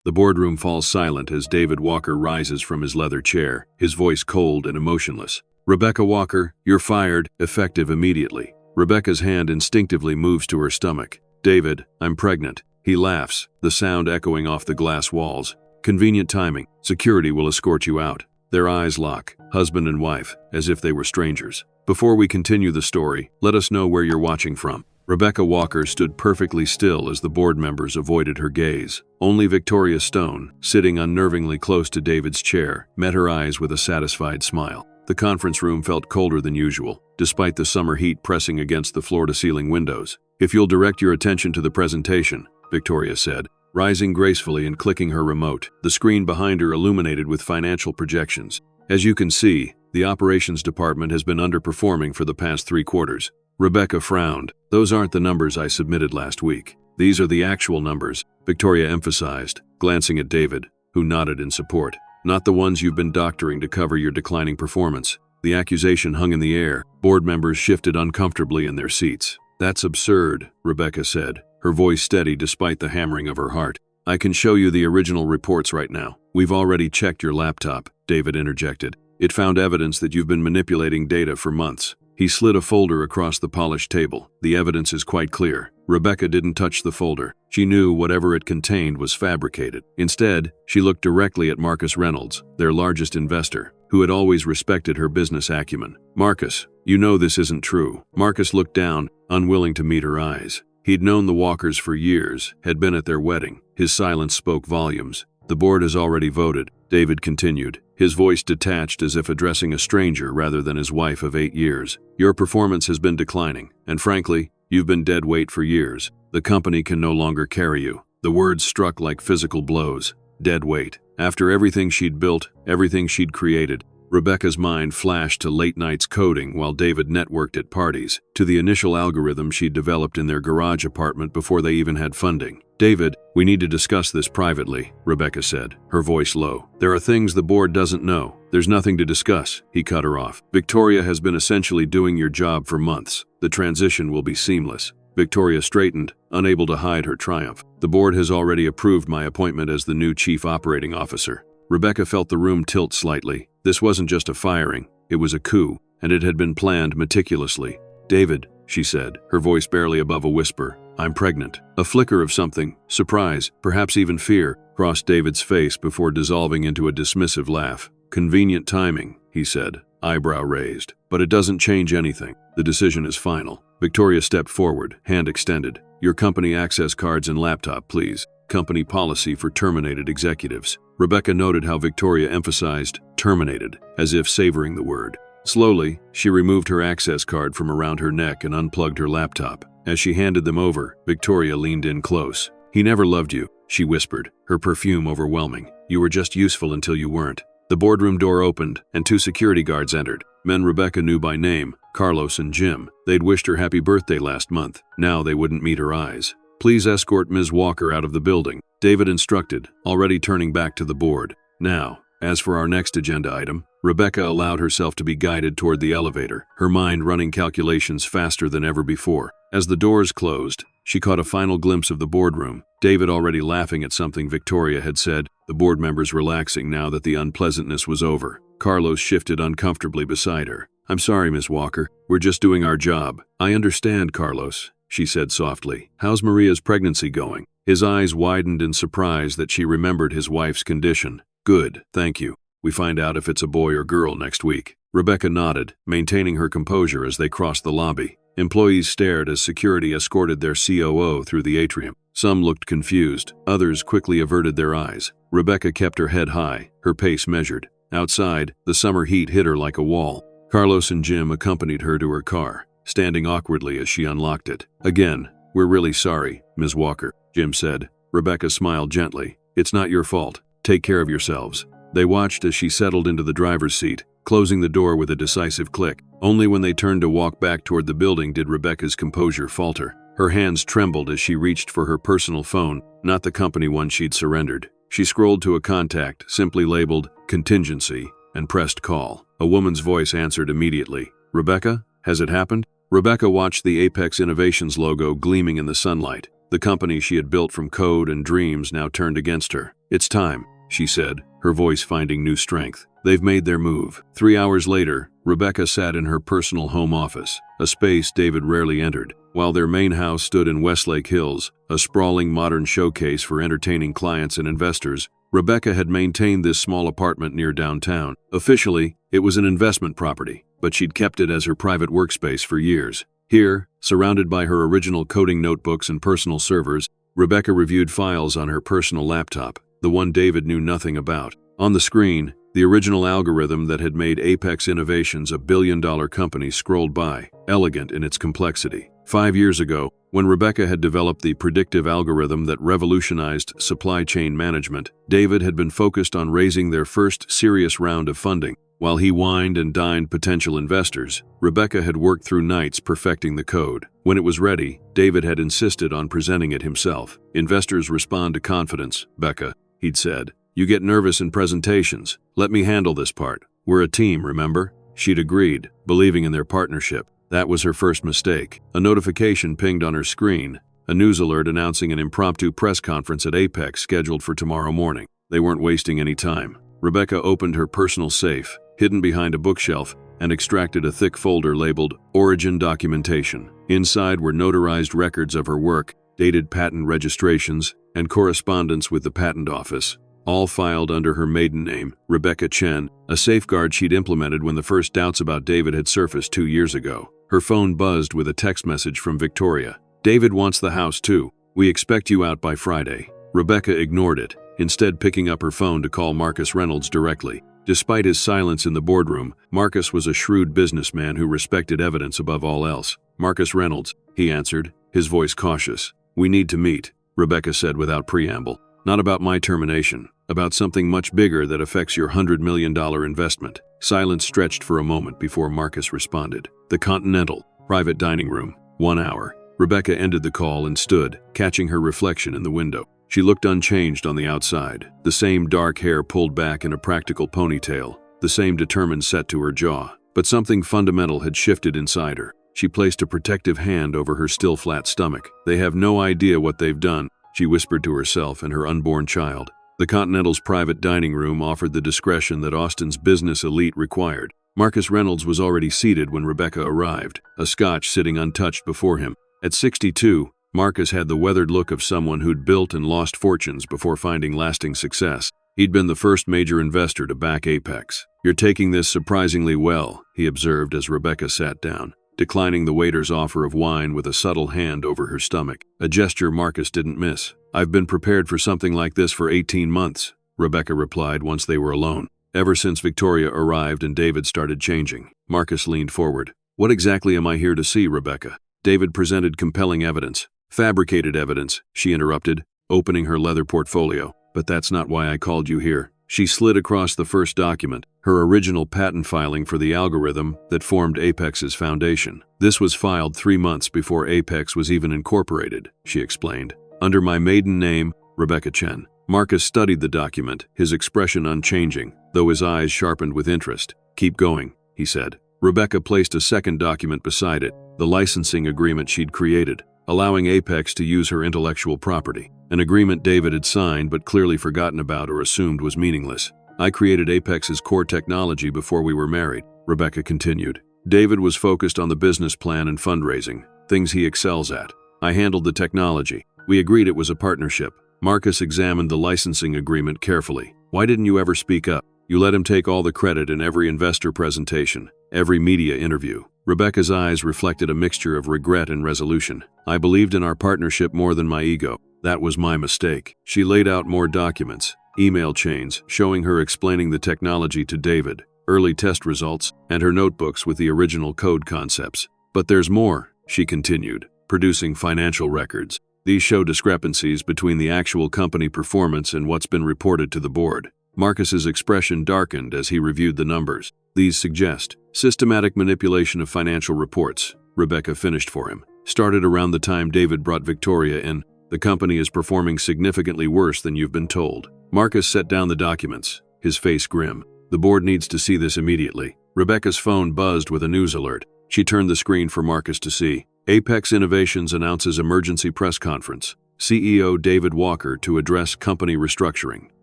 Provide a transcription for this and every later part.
The boardroom falls silent as David Walker rises from his leather chair, his voice cold and emotionless. "Rebecca Walker, you're fired, effective immediately." Rebecca's hand instinctively moves to her stomach. "David, I'm pregnant." He laughs, the sound echoing off the glass walls. "Convenient timing. Security will escort you out." Their eyes lock, husband and wife, as if they were strangers. "Before we continue the story, let us know where you're watching from." Rebecca Walker stood perfectly still as the board members avoided her gaze. Only Victoria Stone, sitting unnervingly close to David's chair, met her eyes with a satisfied smile. The conference room felt colder than usual, despite the summer heat pressing against the floor-to-ceiling windows. "If you'll direct your attention to the presentation," Victoria said, rising gracefully and clicking her remote, the screen behind her illuminated with financial projections. "As you can see, the operations department has been underperforming for the past 3 quarters. Rebecca frowned. "Those aren't the numbers I submitted last week. These are the actual numbers," Victoria emphasized, glancing at David, who nodded in support. "Not the ones you've been doctoring to cover your declining performance." The accusation hung in the air. Board members shifted uncomfortably in their seats. "That's absurd," Rebecca said, her voice steady despite the hammering of her heart. "I can show you the original reports right now." "We've already checked your laptop," David interjected. "It found evidence that you've been manipulating data for months." He slid a folder across the polished table. "The evidence is quite clear." Rebecca didn't touch the folder. She knew whatever it contained was fabricated. Instead, she looked directly at Marcus Reynolds, their largest investor, who had always respected her business acumen. "Marcus, you know this isn't true." Marcus looked down, unwilling to meet her eyes. He'd known the Walkers for years, had been at their wedding. His silence spoke volumes. "The board has already voted," David continued, his voice detached as if addressing a stranger rather than his wife of 8 years. "Your performance has been declining, and frankly, you've been dead weight for years. The company can no longer carry you." The words struck like physical blows. Dead weight. After everything she'd built, everything she'd created, Rebecca's mind flashed to late nights coding while David networked at parties, to the initial algorithm she'd developed in their garage apartment before they even had funding. "David, we need to discuss this privately," Rebecca said, her voice low. "There are things the board doesn't know." "There's nothing to discuss," he cut her off. "Victoria has been essentially doing your job for months. The transition will be seamless." Victoria straightened, unable to hide her triumph. "The board has already approved my appointment as the new chief operating officer." Rebecca felt the room tilt slightly. This wasn't just a firing, it was a coup, and it had been planned meticulously. "David," she said, her voice barely above a whisper, "I'm pregnant." A flicker of something, surprise, perhaps even fear, crossed David's face before dissolving into a dismissive laugh. "Convenient timing," he said, eyebrow raised. "But it doesn't change anything. The decision is final." Victoria stepped forward, hand extended. "Your company access cards and laptop, please. Company policy for terminated executives." Rebecca noted how Victoria emphasized terminated, as if savoring the word. Slowly, she removed her access card from around her neck and unplugged her laptop. As she handed them over, Victoria leaned in close. "He never loved you," she whispered, her perfume overwhelming. "You were just useful until you weren't." The boardroom door opened, and 2 security guards entered. Men Rebecca knew by name, Carlos and Jim. They'd wished her happy birthday last month. Now they wouldn't meet her eyes. "Please escort Ms. Walker out of the building," David instructed, already turning back to the board. "Now, as for our next agenda item," Rebecca allowed herself to be guided toward the elevator, her mind running calculations faster than ever before. As the doors closed, she caught a final glimpse of the boardroom, David already laughing at something Victoria had said, the board members relaxing now that the unpleasantness was over. Carlos shifted uncomfortably beside her. "I'm sorry, Miss Walker. We're just doing our job." "I understand, Carlos," she said softly. "How's Maria's pregnancy going?" His eyes widened in surprise that she remembered his wife's condition. "Good, thank you. We find out if it's a boy or girl next week." Rebecca nodded, maintaining her composure as they crossed the lobby. Employees stared as security escorted their COO through the atrium. Some looked confused, others quickly averted their eyes. Rebecca kept her head high, her pace measured. Outside, the summer heat hit her like a wall. Carlos and Jim accompanied her to her car, standing awkwardly as she unlocked it. "Again, we're really sorry, Ms. Walker," Jim said. Rebecca smiled gently. "It's not your fault. Take care of yourselves." They watched as she settled into the driver's seat, closing the door with a decisive click. Only when they turned to walk back toward the building did Rebecca's composure falter. Her hands trembled as she reached for her personal phone, not the company one she'd surrendered. She scrolled to a contact, simply labeled Contingency, and pressed call. A woman's voice answered immediately. "Rebecca, has it happened?" Rebecca watched the Apex Innovations logo gleaming in the sunlight. The company she had built from code and dreams now turned against her. "It's time," she said, her voice finding new strength. "They've made their move." 3 hours later, Rebecca sat in her personal home office, a space David rarely entered. While their main house stood in Westlake Hills, a sprawling modern showcase for entertaining clients and investors, Rebecca had maintained this small apartment near downtown. Officially, it was an investment property, but she'd kept it as her private workspace for years. Here, surrounded by her original coding notebooks and personal servers, Rebecca reviewed files on her personal laptop, the one David knew nothing about. On the screen, the original algorithm that had made Apex Innovations a billion-dollar company scrolled by, elegant in its complexity. 5 years ago, when Rebecca had developed the predictive algorithm that revolutionized supply chain management, David had been focused on raising their first serious round of funding. While he wined and dined potential investors, Rebecca had worked through nights perfecting the code. When it was ready, David had insisted on presenting it himself. "Investors respond to confidence, Becca," he'd said. "You get nervous in presentations. Let me handle this part. We're a team, remember?" She'd agreed, believing in their partnership. That was her first mistake. A notification pinged on her screen, a news alert announcing an impromptu press conference at Apex scheduled for tomorrow morning. They weren't wasting any time. Rebecca opened her personal safe, hidden behind a bookshelf, and extracted a thick folder labeled Origin Documentation. Inside were notarized records of her work, dated patent registrations, and correspondence with the patent office, all filed under her maiden name, Rebecca Chen, a safeguard she'd implemented when the first doubts about David had surfaced 2 years ago. Her phone buzzed with a text message from Victoria. "David wants the house too. We expect you out by Friday." Rebecca ignored it, instead picking up her phone to call Marcus Reynolds directly. Despite his silence in the boardroom, Marcus was a shrewd businessman who respected evidence above all else. "Marcus Reynolds," he answered, his voice cautious. "We need to meet," Rebecca said without preamble. "Not about my termination, about something much bigger that affects your $100 million investment." Silence stretched for a moment before Marcus responded. "The Continental, private dining room, 1 hour." Rebecca ended the call and stood, catching her reflection in the window. She looked unchanged on the outside, the same dark hair pulled back in a practical ponytail, the same determined set to her jaw. But something fundamental had shifted inside her. She placed a protective hand over her still flat stomach. "They have no idea what they've done," she whispered to herself and her unborn child. The Continental's private dining room offered the discretion that Austin's business elite required. Marcus Reynolds was already seated when Rebecca arrived, a scotch sitting untouched before him. At 62, Marcus had the weathered look of someone who'd built and lost fortunes before finding lasting success. He'd been the first major investor to back Apex. "You're taking this surprisingly well," he observed as Rebecca sat down, declining the waiter's offer of wine with a subtle hand over her stomach, a gesture Marcus didn't miss. "I've been prepared for something like this for 18 months, Rebecca replied once they were alone. "Ever since Victoria arrived and David started changing." Marcus leaned forward. "What exactly am I here to see, Rebecca?" David presented compelling evidence. "Fabricated evidence," she interrupted, opening her leather portfolio. "But that's not why I called you here." She slid across the first document, her original patent filing for the algorithm that formed Apex's foundation. "This was filed 3 months before Apex was even incorporated," she explained. "Under my maiden name, Rebecca Chen." Marcus studied the document, his expression unchanging, though his eyes sharpened with interest. "Keep going," he said. Rebecca placed a second document beside it, the licensing agreement she'd created, allowing Apex to use her intellectual property. An agreement David had signed but clearly forgotten about or assumed was meaningless. "I created Apex's core technology before we were married," Rebecca continued. "David was focused on the business plan and fundraising, things he excels at. I handled the technology. We agreed it was a partnership." Marcus examined the licensing agreement carefully. "Why didn't you ever speak up? You let him take all the credit in every investor presentation, every media interview." Rebecca's eyes reflected a mixture of regret and resolution. "I believed in our partnership more than my ego. That was my mistake." She laid out more documents, email chains showing her explaining the technology to David, early test results, and her notebooks with the original code concepts. "But there's more," she continued, producing financial records. "These show discrepancies between the actual company performance and what's been reported to the board." Marcus's expression darkened as he reviewed the numbers. "These suggest systematic manipulation of financial reports," Rebecca finished for him. "Started around the time David brought Victoria in. The company is performing significantly worse than you've been told." Marcus set down the documents, his face grim. "The board needs to see this immediately." Rebecca's phone buzzed with a news alert. She turned the screen for Marcus to see. "Apex Innovations announces emergency press conference. CEO David Walker to address company restructuring.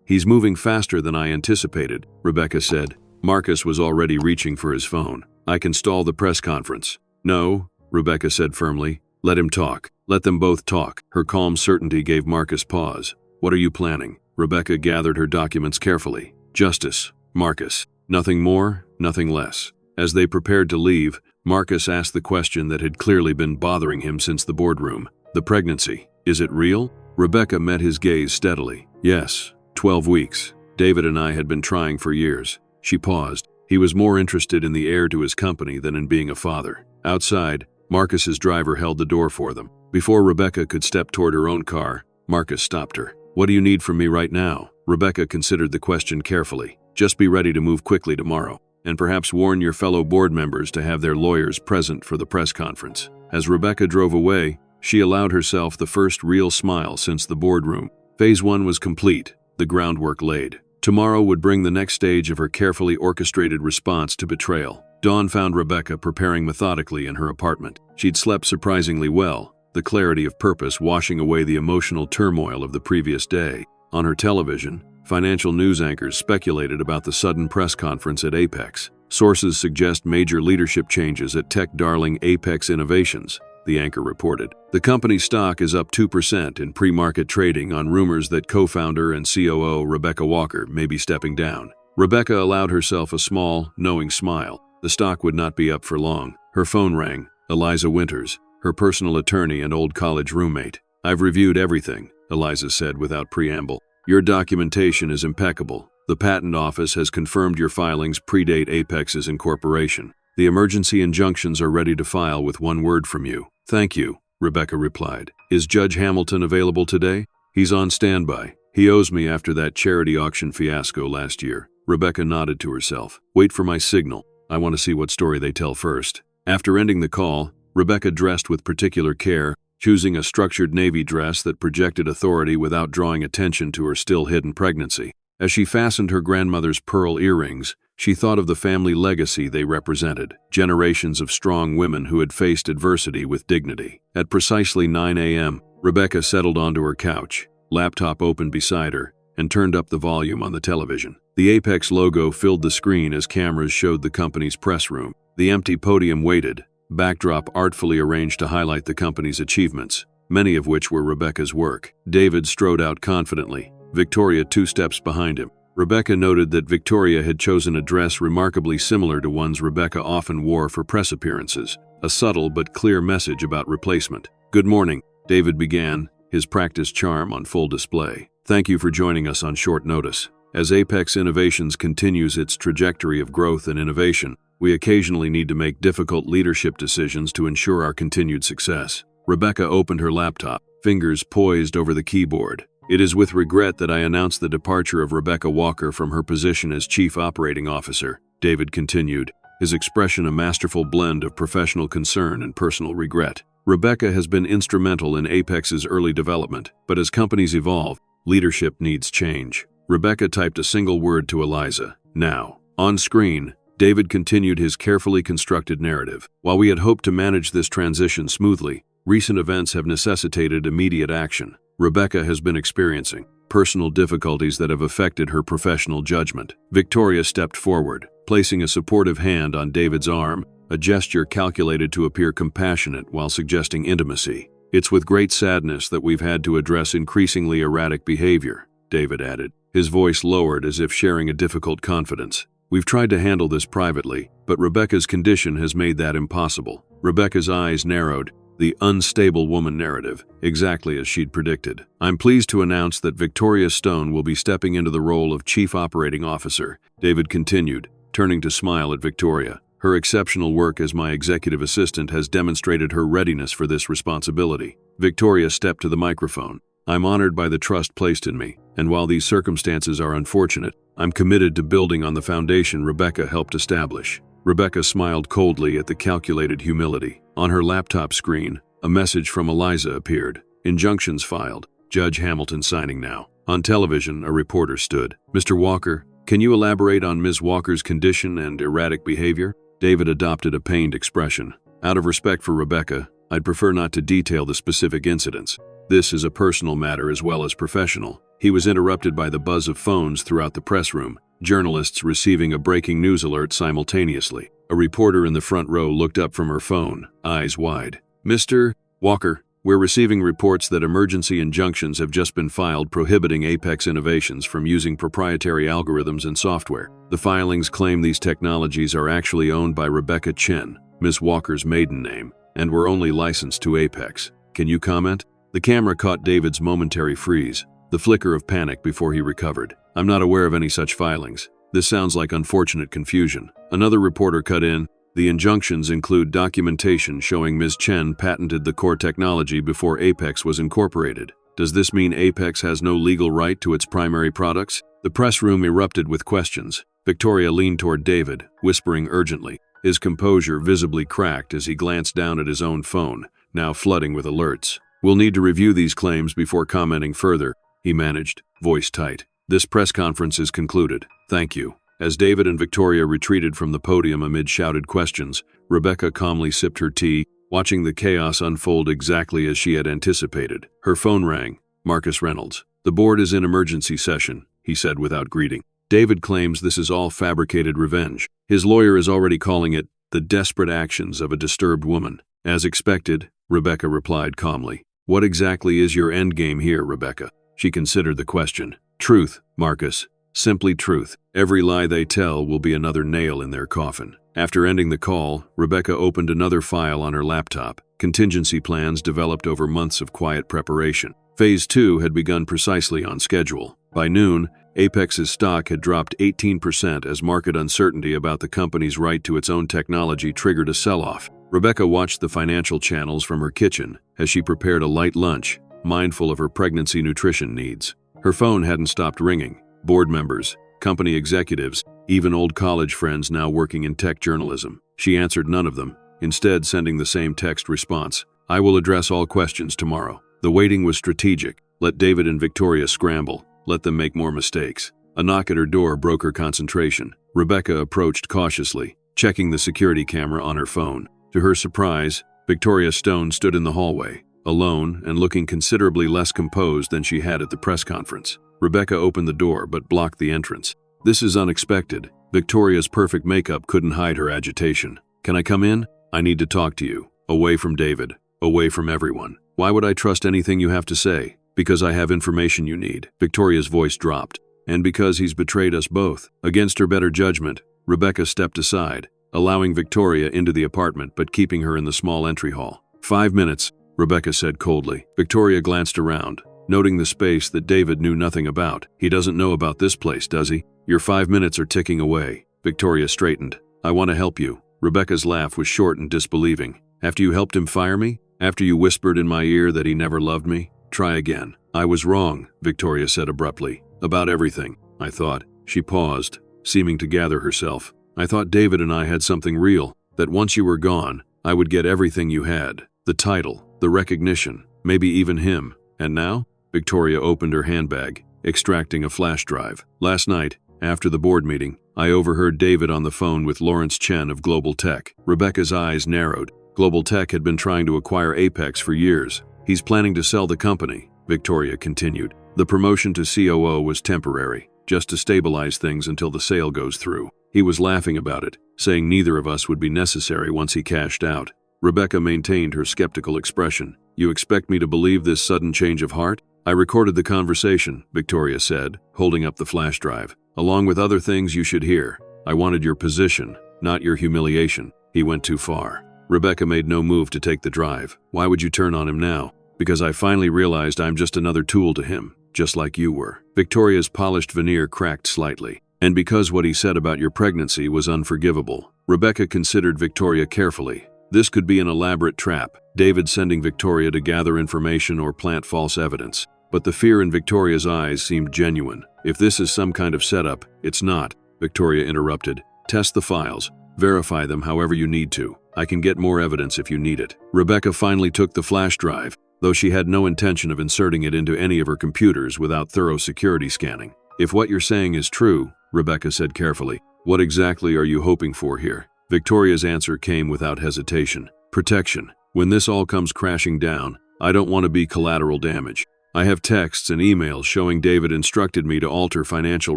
He's moving faster than I anticipated, Rebecca said. Marcus was already reaching for his phone. I can stall the press conference. No, Rebecca said firmly. Let him talk. Let them both talk. Her calm certainty gave Marcus pause. What are you planning? Rebecca gathered her documents carefully. Justice, Marcus. Nothing more, nothing less. As they prepared to leave, Marcus asked the question that had clearly been bothering him since the boardroom. The pregnancy. Is it real? Rebecca met his gaze steadily. Yes, 12 weeks. David and I had been trying for years. She paused. He was more interested in the heir to his company than in being a father. Outside, Marcus's driver held the door for them. Before Rebecca could step toward her own car, Marcus stopped her. What do you need from me right now? Rebecca considered the question carefully. Just be ready to move quickly tomorrow, and perhaps warn your fellow board members to have their lawyers present for the press conference. As Rebecca drove away, she allowed herself the first real smile since the boardroom. Phase 1 was complete, the groundwork laid. Tomorrow would bring the next stage of her carefully orchestrated response to betrayal. Dawn found Rebecca preparing methodically in her apartment. She'd slept surprisingly well, the clarity of purpose washing away the emotional turmoil of the previous day. On her television, financial news anchors speculated about the sudden press conference at Apex. Sources suggest major leadership changes at tech darling Apex Innovations, the anchor reported. The company's stock is up 2% in pre-market trading on rumors that co-founder and COO Rebecca Walker may be stepping down. Rebecca allowed herself a small, knowing smile. The stock would not be up for long. Her phone rang. Eliza Winters, her personal attorney and old college roommate. I've reviewed everything, Eliza said without preamble. Your documentation is impeccable. The patent office has confirmed your filings predate Apex's incorporation. The emergency injunctions are ready to file with one word from you. Thank you, Rebecca replied. Is Judge Hamilton available today? He's on standby. He owes me after that charity auction fiasco last year. Rebecca nodded to herself. Wait for my signal. I want to see what story they tell first. After ending the call, Rebecca dressed with particular care, choosing a structured navy dress that projected authority without drawing attention to her still-hidden pregnancy. As she fastened her grandmother's pearl earrings, she thought of the family legacy they represented, generations of strong women who had faced adversity with dignity. At precisely 9 a.m., Rebecca settled onto her couch, laptop open beside her, and turned up the volume on the television. The Apex logo filled the screen as cameras showed the company's press room. The empty podium waited, backdrop artfully arranged to highlight the company's achievements, many of which were Rebecca's work. David strode out confidently, Victoria 2 steps behind him. Rebecca noted that Victoria had chosen a dress remarkably similar to ones Rebecca often wore for press appearances, a subtle but clear message about replacement. Good morning, David began, his practiced charm on full display. Thank you for joining us on short notice. As Apex Innovations continues its trajectory of growth and innovation, we occasionally need to make difficult leadership decisions to ensure our continued success. Rebecca opened her laptop, fingers poised over the keyboard. It is with regret that I announce the departure of Rebecca Walker from her position as Chief Operating Officer, David continued, his expression a masterful blend of professional concern and personal regret. Rebecca has been instrumental in Apex's early development, but as companies evolve, leadership needs change. Rebecca typed a single word to Eliza, now. On screen, David continued his carefully constructed narrative. While we had hoped to manage this transition smoothly, recent events have necessitated immediate action. Rebecca has been experiencing personal difficulties that have affected her professional judgment. Victoria stepped forward, placing a supportive hand on David's arm, a gesture calculated to appear compassionate while suggesting intimacy. It's with great sadness that we've had to address increasingly erratic behavior, David added, his voice lowered as if sharing a difficult confidence. We've tried to handle this privately, but Rebecca's condition has made that impossible. Rebecca's eyes narrowed, the unstable woman narrative, exactly as she'd predicted. I'm pleased to announce that Victoria Stone will be stepping into the role of Chief Operating Officer, David continued, turning to smile at Victoria. Her exceptional work as my executive assistant has demonstrated her readiness for this responsibility. Victoria stepped to the microphone. I'm honored by the trust placed in me, and while these circumstances are unfortunate, I'm committed to building on the foundation Rebecca helped establish. Rebecca smiled coldly at the calculated humility. On her laptop screen, a message from Eliza appeared. Injunctions filed. Judge Hamilton signing now. On television, a reporter stood. Mr. Walker, can you elaborate on Ms. Walker's condition and erratic behavior? David adopted a pained expression. Out of respect for Rebecca, I'd prefer not to detail the specific incidents. This is a personal matter as well as professional. He was interrupted by the buzz of phones throughout the press room, journalists receiving a breaking news alert simultaneously. A reporter in the front row looked up from her phone, eyes wide. "Mr. Walker, we're receiving reports that emergency injunctions have just been filed prohibiting Apex Innovations from using proprietary algorithms and software. The filings claim these technologies are actually owned by Rebecca Chen, Ms. Walker's maiden name, and were only licensed to Apex. Can you comment?" The camera caught David's momentary freeze, the flicker of panic before he recovered. "I'm not aware of any such filings. This sounds like unfortunate confusion." Another reporter cut in. "The injunctions include documentation showing Ms. Chen patented the core technology before Apex was incorporated. Does this mean Apex has no legal right to its primary products?" The press room erupted with questions. Victoria leaned toward David, whispering urgently. His composure visibly cracked as he glanced down at his own phone, now flooding with alerts. "We'll need to review these claims before commenting further," he managed, voice tight. "This press conference is concluded. Thank you." As David and Victoria retreated from the podium amid shouted questions, Rebecca calmly sipped her tea, watching the chaos unfold exactly as she had anticipated. Her phone rang. Marcus Reynolds. "The board is in emergency session," he said without greeting. "David claims this is all fabricated revenge. His lawyer is already calling it the desperate actions of a disturbed woman." "As expected," Rebecca replied calmly. "What exactly is your endgame here, Rebecca?" She considered the question. "Truth, Marcus. Simply truth. Every lie they tell will be another nail in their coffin." After ending the call, Rebecca opened another file on her laptop. Contingency plans developed over months of quiet preparation. Phase 2 had begun precisely on schedule. By noon, Apex's stock had dropped 18% as market uncertainty about the company's right to its own technology triggered a sell-off. Rebecca watched the financial channels from her kitchen as she prepared a light lunch, mindful of her pregnancy nutrition needs. Her phone hadn't stopped ringing. Board members, company executives, even old college friends now working in tech journalism. She answered none of them, instead sending the same text response. "I will address all questions tomorrow." The waiting was strategic. Let David and Victoria scramble. Let them make more mistakes. A knock at her door broke her concentration. Rebecca approached cautiously, checking the security camera on her phone. To her surprise, Victoria Stone stood in the hallway, alone and looking considerably less composed than she had at the press conference. Rebecca opened the door but blocked the entrance. "This is unexpected." Victoria's perfect makeup couldn't hide her agitation. "Can I come in? I need to talk to you. Away from David. Away from everyone." "Why would I trust anything you have to say?" "Because I have information you need." Victoria's voice dropped. "And because he's betrayed us both." Against her better judgment, Rebecca stepped aside, allowing Victoria into the apartment but keeping her in the small entry hall. "5 minutes," Rebecca said coldly. Victoria glanced around, noting the space that David knew nothing about. "He doesn't know about this place, does he? Your 5 minutes are ticking away." Victoria straightened. "I want to help you." Rebecca's laugh was short and disbelieving. "After you helped him fire me? After you whispered in my ear that he never loved me? Try again." "I was wrong," Victoria said abruptly. "About everything. I thought." She paused, seeming to gather herself. "I thought David and I had something real, that once you were gone, I would get everything you had. The title, the recognition, maybe even him. And now?" Victoria opened her handbag, extracting a flash drive. "Last night, after the board meeting, I overheard David on the phone with Lawrence Chen of Global Tech." Rebecca's eyes narrowed. Global Tech had been trying to acquire Apex for years. "He's planning to sell the company," Victoria continued. "The promotion to COO was temporary, just to stabilize things until the sale goes through. He was laughing about it, saying neither of us would be necessary once he cashed out." Rebecca maintained her skeptical expression. "You expect me to believe this sudden change of heart?" "I recorded the conversation," Victoria said, holding up the flash drive. "Along with other things you should hear. I wanted your position, not your humiliation." He went too far. Rebecca made no move to take the drive. "Why would you turn on him now?" "Because I finally realized I'm just another tool to him, just like you were." Victoria's polished veneer cracked slightly. "And because what he said about your pregnancy was unforgivable." Rebecca considered Victoria carefully. This could be an elaborate trap, David sending Victoria to gather information or plant false evidence. But the fear in Victoria's eyes seemed genuine. "If this is some kind of setup, it's not," Victoria interrupted. "Test the files. Verify them however you need to. I can get more evidence if you need it." Rebecca finally took the flash drive, though she had no intention of inserting it into any of her computers without thorough security scanning. "If what you're saying is true," Rebecca said carefully, "what exactly are you hoping for here?" Victoria's answer came without hesitation. "Protection. When this all comes crashing down, I don't want to be collateral damage. I have texts and emails showing David instructed me to alter financial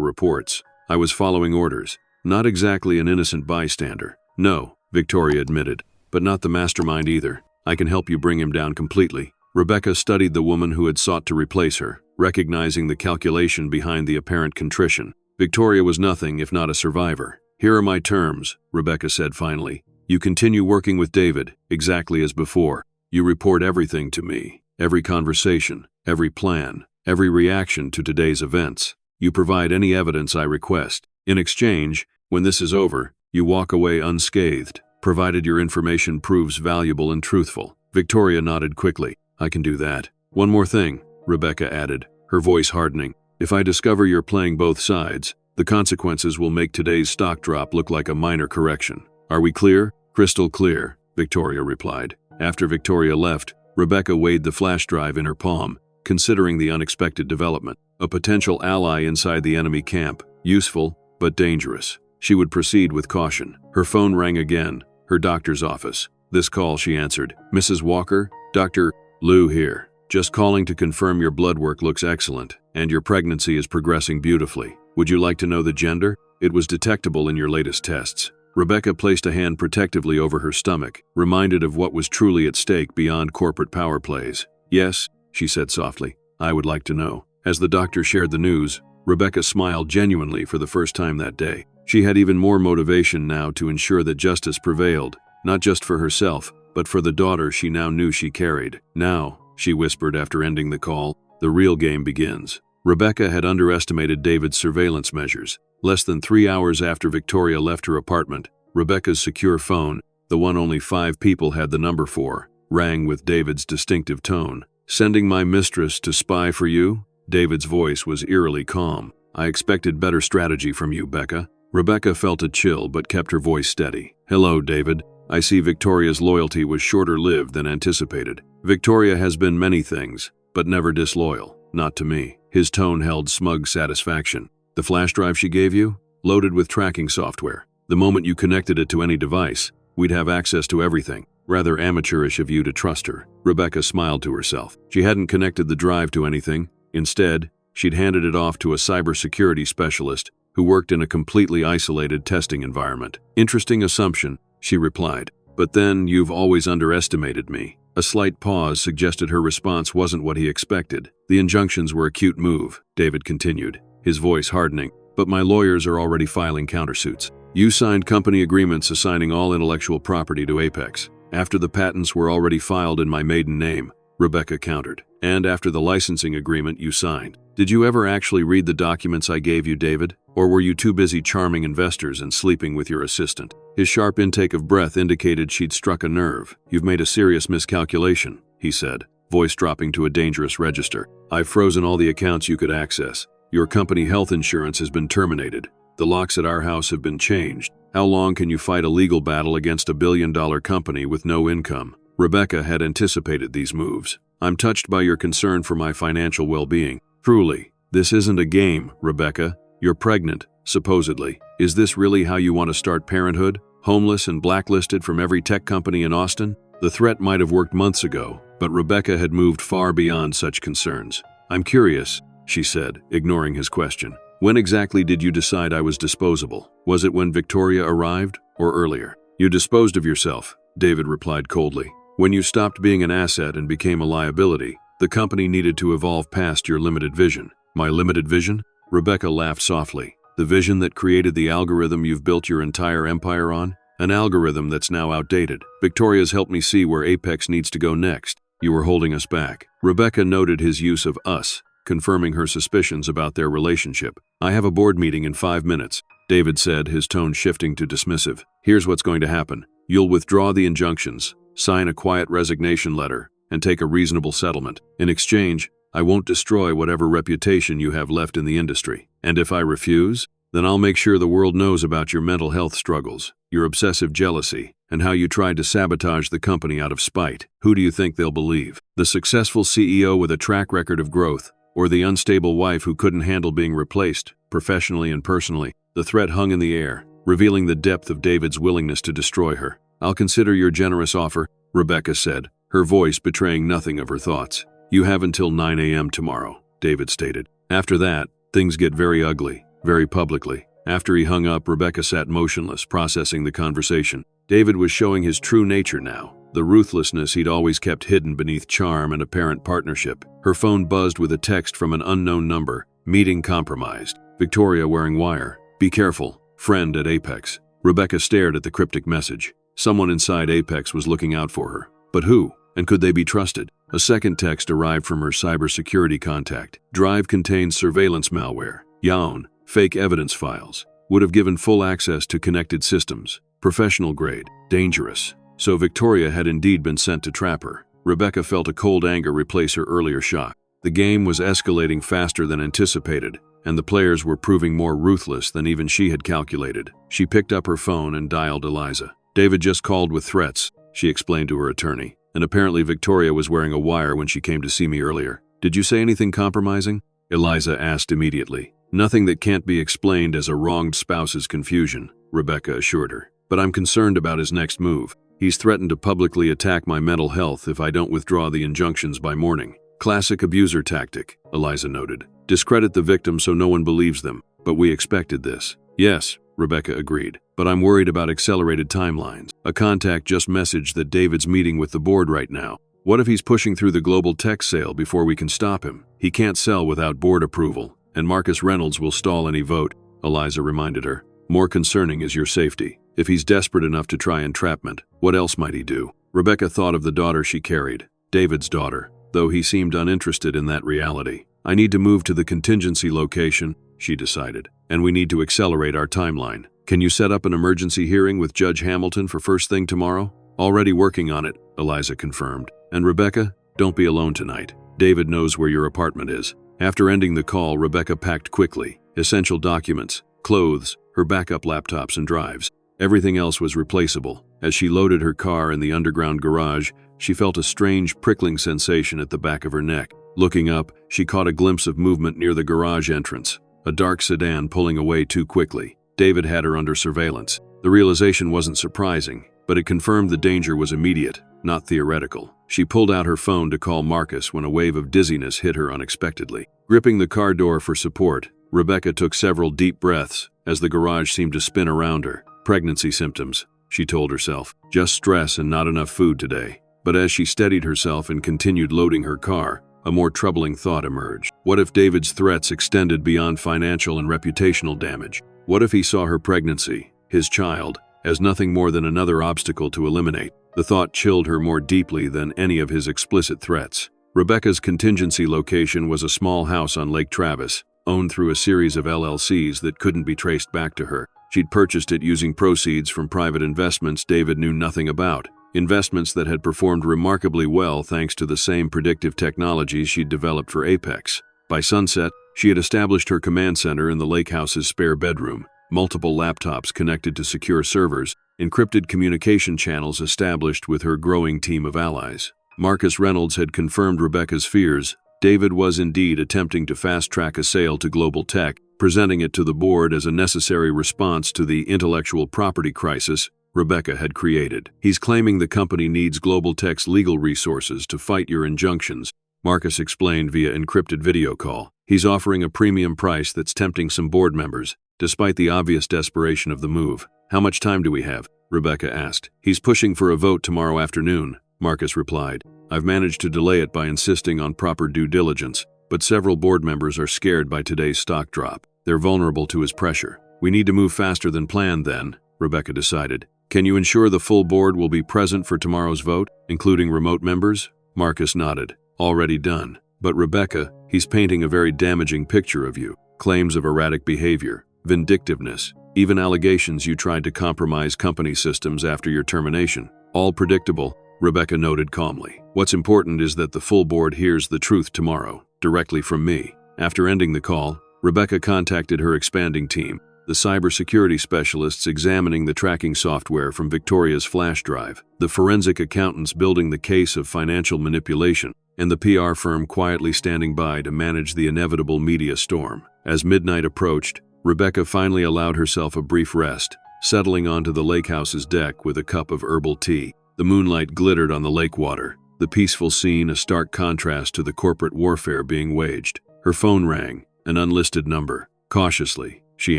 reports. I was following orders. Not exactly an innocent bystander. No, Victoria admitted, but not the mastermind either. I can help you bring him down completely. Rebecca studied the woman who had sought to replace her, recognizing the calculation behind the apparent contrition. Victoria was nothing if not a survivor. Here are my terms, Rebecca said finally. You continue working with David, exactly as before. You report everything to me. Every conversation, every plan, every reaction to today's events. You provide any evidence I request. In exchange, when this is over, you walk away unscathed, provided your information proves valuable and truthful. Victoria nodded quickly. I can do that. One more thing, Rebecca added, her voice hardening. If I discover you're playing both sides, the consequences will make today's stock drop look like a minor correction. Are we clear? Crystal clear, Victoria replied. After Victoria left, Rebecca weighed the flash drive in her palm, considering the unexpected development. A potential ally inside the enemy camp. Useful, but dangerous. She would proceed with caution. Her phone rang again. Her doctor's office. This call, she answered. Mrs. Walker? Dr. Lou here. Just calling to confirm your blood work looks excellent, and your pregnancy is progressing beautifully. Would you like to know the gender? It was detectable in your latest tests. Rebecca placed a hand protectively over her stomach, reminded of what was truly at stake beyond corporate power plays. Yes, she said softly. I would like to know. As the doctor shared the news, Rebecca smiled genuinely for the first time that day. She had even more motivation now to ensure that justice prevailed, not just for herself, but for the daughter she now knew she carried. Now, she whispered after ending the call, the real game begins. Rebecca had underestimated David's surveillance measures. Less than 3 hours after Victoria left her apartment, Rebecca's secure phone, the one only 5 people had the number for, rang with David's distinctive tone. Sending my mistress to spy for you? David's voice was eerily calm. I expected better strategy from you, Becca. Rebecca felt a chill but kept her voice steady. Hello, David. I see Victoria's loyalty was shorter-lived than anticipated. Victoria has been many things, but never disloyal. Not to me. His tone held smug satisfaction. The flash drive she gave you? Loaded with tracking software. The moment you connected it to any device, we'd have access to everything. Rather amateurish of you to trust her. Rebecca smiled to herself. She hadn't connected the drive to anything. Instead, she'd handed it off to a cybersecurity specialist who worked in a completely isolated testing environment. Interesting assumption, she replied. But then, you've always underestimated me. A slight pause suggested her response wasn't what he expected. The injunctions were a cute move, David continued, his voice hardening. But my lawyers are already filing countersuits. You signed company agreements assigning all intellectual property to Apex. After the patents were already filed in my maiden name, Rebecca countered. And after the licensing agreement you signed. Did you ever actually read the documents I gave you, David? Or were you too busy charming investors and sleeping with your assistant? His sharp intake of breath indicated she'd struck a nerve. You've made a serious miscalculation, he said, voice dropping to a dangerous register. I've frozen all the accounts you could access. Your company health insurance has been terminated. The locks at our house have been changed. How long can you fight a legal battle against a billion-dollar company with no income? Rebecca had anticipated these moves. I'm touched by your concern for my financial well-being. Truly, this isn't a game, Rebecca. You're pregnant, supposedly. Is this really how you want to start parenthood? Homeless and blacklisted from every tech company in Austin? The threat might have worked months ago, but Rebecca had moved far beyond such concerns. I'm curious, she said, ignoring his question. When exactly did you decide I was disposable? Was it when Victoria arrived, or earlier? You disposed of yourself, David replied coldly. When you stopped being an asset and became a liability, the company needed to evolve past your limited vision. My limited vision? Rebecca laughed softly. The vision that created the algorithm you've built your entire empire on? An algorithm that's now outdated. Victoria's helped me see where Apex needs to go next. You were holding us back. Rebecca noted his use of us, confirming her suspicions about their relationship. I have a board meeting in 5 minutes, David said, his tone shifting to dismissive. Here's what's going to happen. You'll withdraw the injunctions, sign a quiet resignation letter, and take a reasonable settlement. In exchange, I won't destroy whatever reputation you have left in the industry. And if I refuse, then I'll make sure the world knows about your mental health struggles, your obsessive jealousy, and how you tried to sabotage the company out of spite. Who do you think they'll believe? The successful CEO with a track record of growth, or the unstable wife who couldn't handle being replaced, professionally and personally? The threat hung in the air, revealing the depth of David's willingness to destroy her. I'll consider your generous offer, Rebecca said, her voice betraying nothing of her thoughts. "You have until 9 a.m. tomorrow," David stated. "After that, things get very ugly, very publicly." After he hung up, Rebecca sat motionless, processing the conversation. David was showing his true nature now, the ruthlessness he'd always kept hidden beneath charm and apparent partnership. Her phone buzzed with a text from an unknown number. "Meeting compromised. Victoria wearing wire. Be careful. Friend at Apex." Rebecca stared at the cryptic message. Someone inside Apex was looking out for her. But who? And could they be trusted? A second text arrived from her cybersecurity contact. "Drive contains surveillance malware. Yawn. Fake evidence files. Would have given full access to connected systems. Professional grade. Dangerous." So Victoria had indeed been sent to trap her. Rebecca felt a cold anger replace her earlier shock. The game was escalating faster than anticipated, and the players were proving more ruthless than even she had calculated. She picked up her phone and dialed Eliza. "David just called with threats," she explained to her attorney. "And apparently Victoria was wearing a wire when she came to see me earlier." "Did you say anything compromising?" Eliza asked immediately. "Nothing that can't be explained as a wronged spouse's confusion," Rebecca assured her. "But I'm concerned about his next move. He's threatened to publicly attack my mental health if I don't withdraw the injunctions by morning." "Classic abuser tactic," Eliza noted. "Discredit the victim so no one believes them. But we expected this." "Yes," Rebecca agreed. "But I'm worried about accelerated timelines. A contact just messaged that David's meeting with the board right now. What if he's pushing through the global tech sale before we can stop him? He can't sell without board approval, and Marcus Reynolds will stall any vote," Eliza reminded her. "More concerning is your safety. If he's desperate enough to try entrapment, what else might he do?" Rebecca thought of the daughter she carried, David's daughter, though he seemed uninterested in that reality. "I need to move to the contingency location," she decided, "and we need to accelerate our timeline. Can you set up an emergency hearing with Judge Hamilton for first thing tomorrow?" "Already working on it," Eliza confirmed. "And Rebecca, don't be alone tonight. David knows where your apartment is." After ending the call, Rebecca packed quickly. Essential documents, clothes, her backup laptops and drives. Everything else was replaceable. As she loaded her car in the underground garage, she felt a strange prickling sensation at the back of her neck. Looking up, she caught a glimpse of movement near the garage entrance. A dark sedan pulling away too quickly. David had her under surveillance. The realization wasn't surprising, but it confirmed the danger was immediate, not theoretical. She pulled out her phone to call Marcus when a wave of dizziness hit her unexpectedly. Gripping the car door for support, Rebecca took several deep breaths as the garage seemed to spin around her. "Pregnancy symptoms," she told herself. "Just stress and not enough food today." But as she steadied herself and continued loading her car, a more troubling thought emerged. What if David's threats extended beyond financial and reputational damage? What if he saw her pregnancy, his child, as nothing more than another obstacle to eliminate? The thought chilled her more deeply than any of his explicit threats. Rebecca's contingency location was a small house on Lake Travis, owned through a series of LLCs that couldn't be traced back to her. She'd purchased it using proceeds from private investments David knew nothing about. Investments that had performed remarkably well thanks to the same predictive technologies she'd developed for Apex. By sunset, she had established her command center in the lake house's spare bedroom, multiple laptops connected to secure servers, encrypted communication channels established with her growing team of allies. Marcus Reynolds had confirmed Rebecca's fears. David was indeed attempting to fast-track a sale to global tech, presenting it to the board as a necessary response to the intellectual property crisis Rebecca had created. "He's claiming the company needs global tech's legal resources to fight your injunctions," Marcus explained via encrypted video call. "He's offering a premium price that's tempting some board members, despite the obvious desperation of the move." "How much time do we have?" Rebecca asked. "He's pushing for a vote tomorrow afternoon," Marcus replied. "I've managed to delay it by insisting on proper due diligence, but several board members are scared by today's stock drop. They're vulnerable to his pressure." "We need to move faster than planned then," Rebecca decided. "Can you ensure the full board will be present for tomorrow's vote, including remote members?" Marcus nodded. "Already done. But Rebecca, he's painting a very damaging picture of you. Claims of erratic behavior, vindictiveness, even allegations you tried to compromise company systems after your termination. All predictable," Rebecca noted calmly. "What's important is that the full board hears the truth tomorrow, directly from me." After ending the call, Rebecca contacted her expanding team, the cybersecurity specialists examining the tracking software from Victoria's flash drive, the forensic accountants building the case of financial manipulation, and the PR firm quietly standing by to manage the inevitable media storm. As midnight approached, Rebecca finally allowed herself a brief rest, settling onto the lake house's deck with a cup of herbal tea. The moonlight glittered on the lake water, the peaceful scene a stark contrast to the corporate warfare being waged. Her phone rang, an unlisted number. Cautiously, she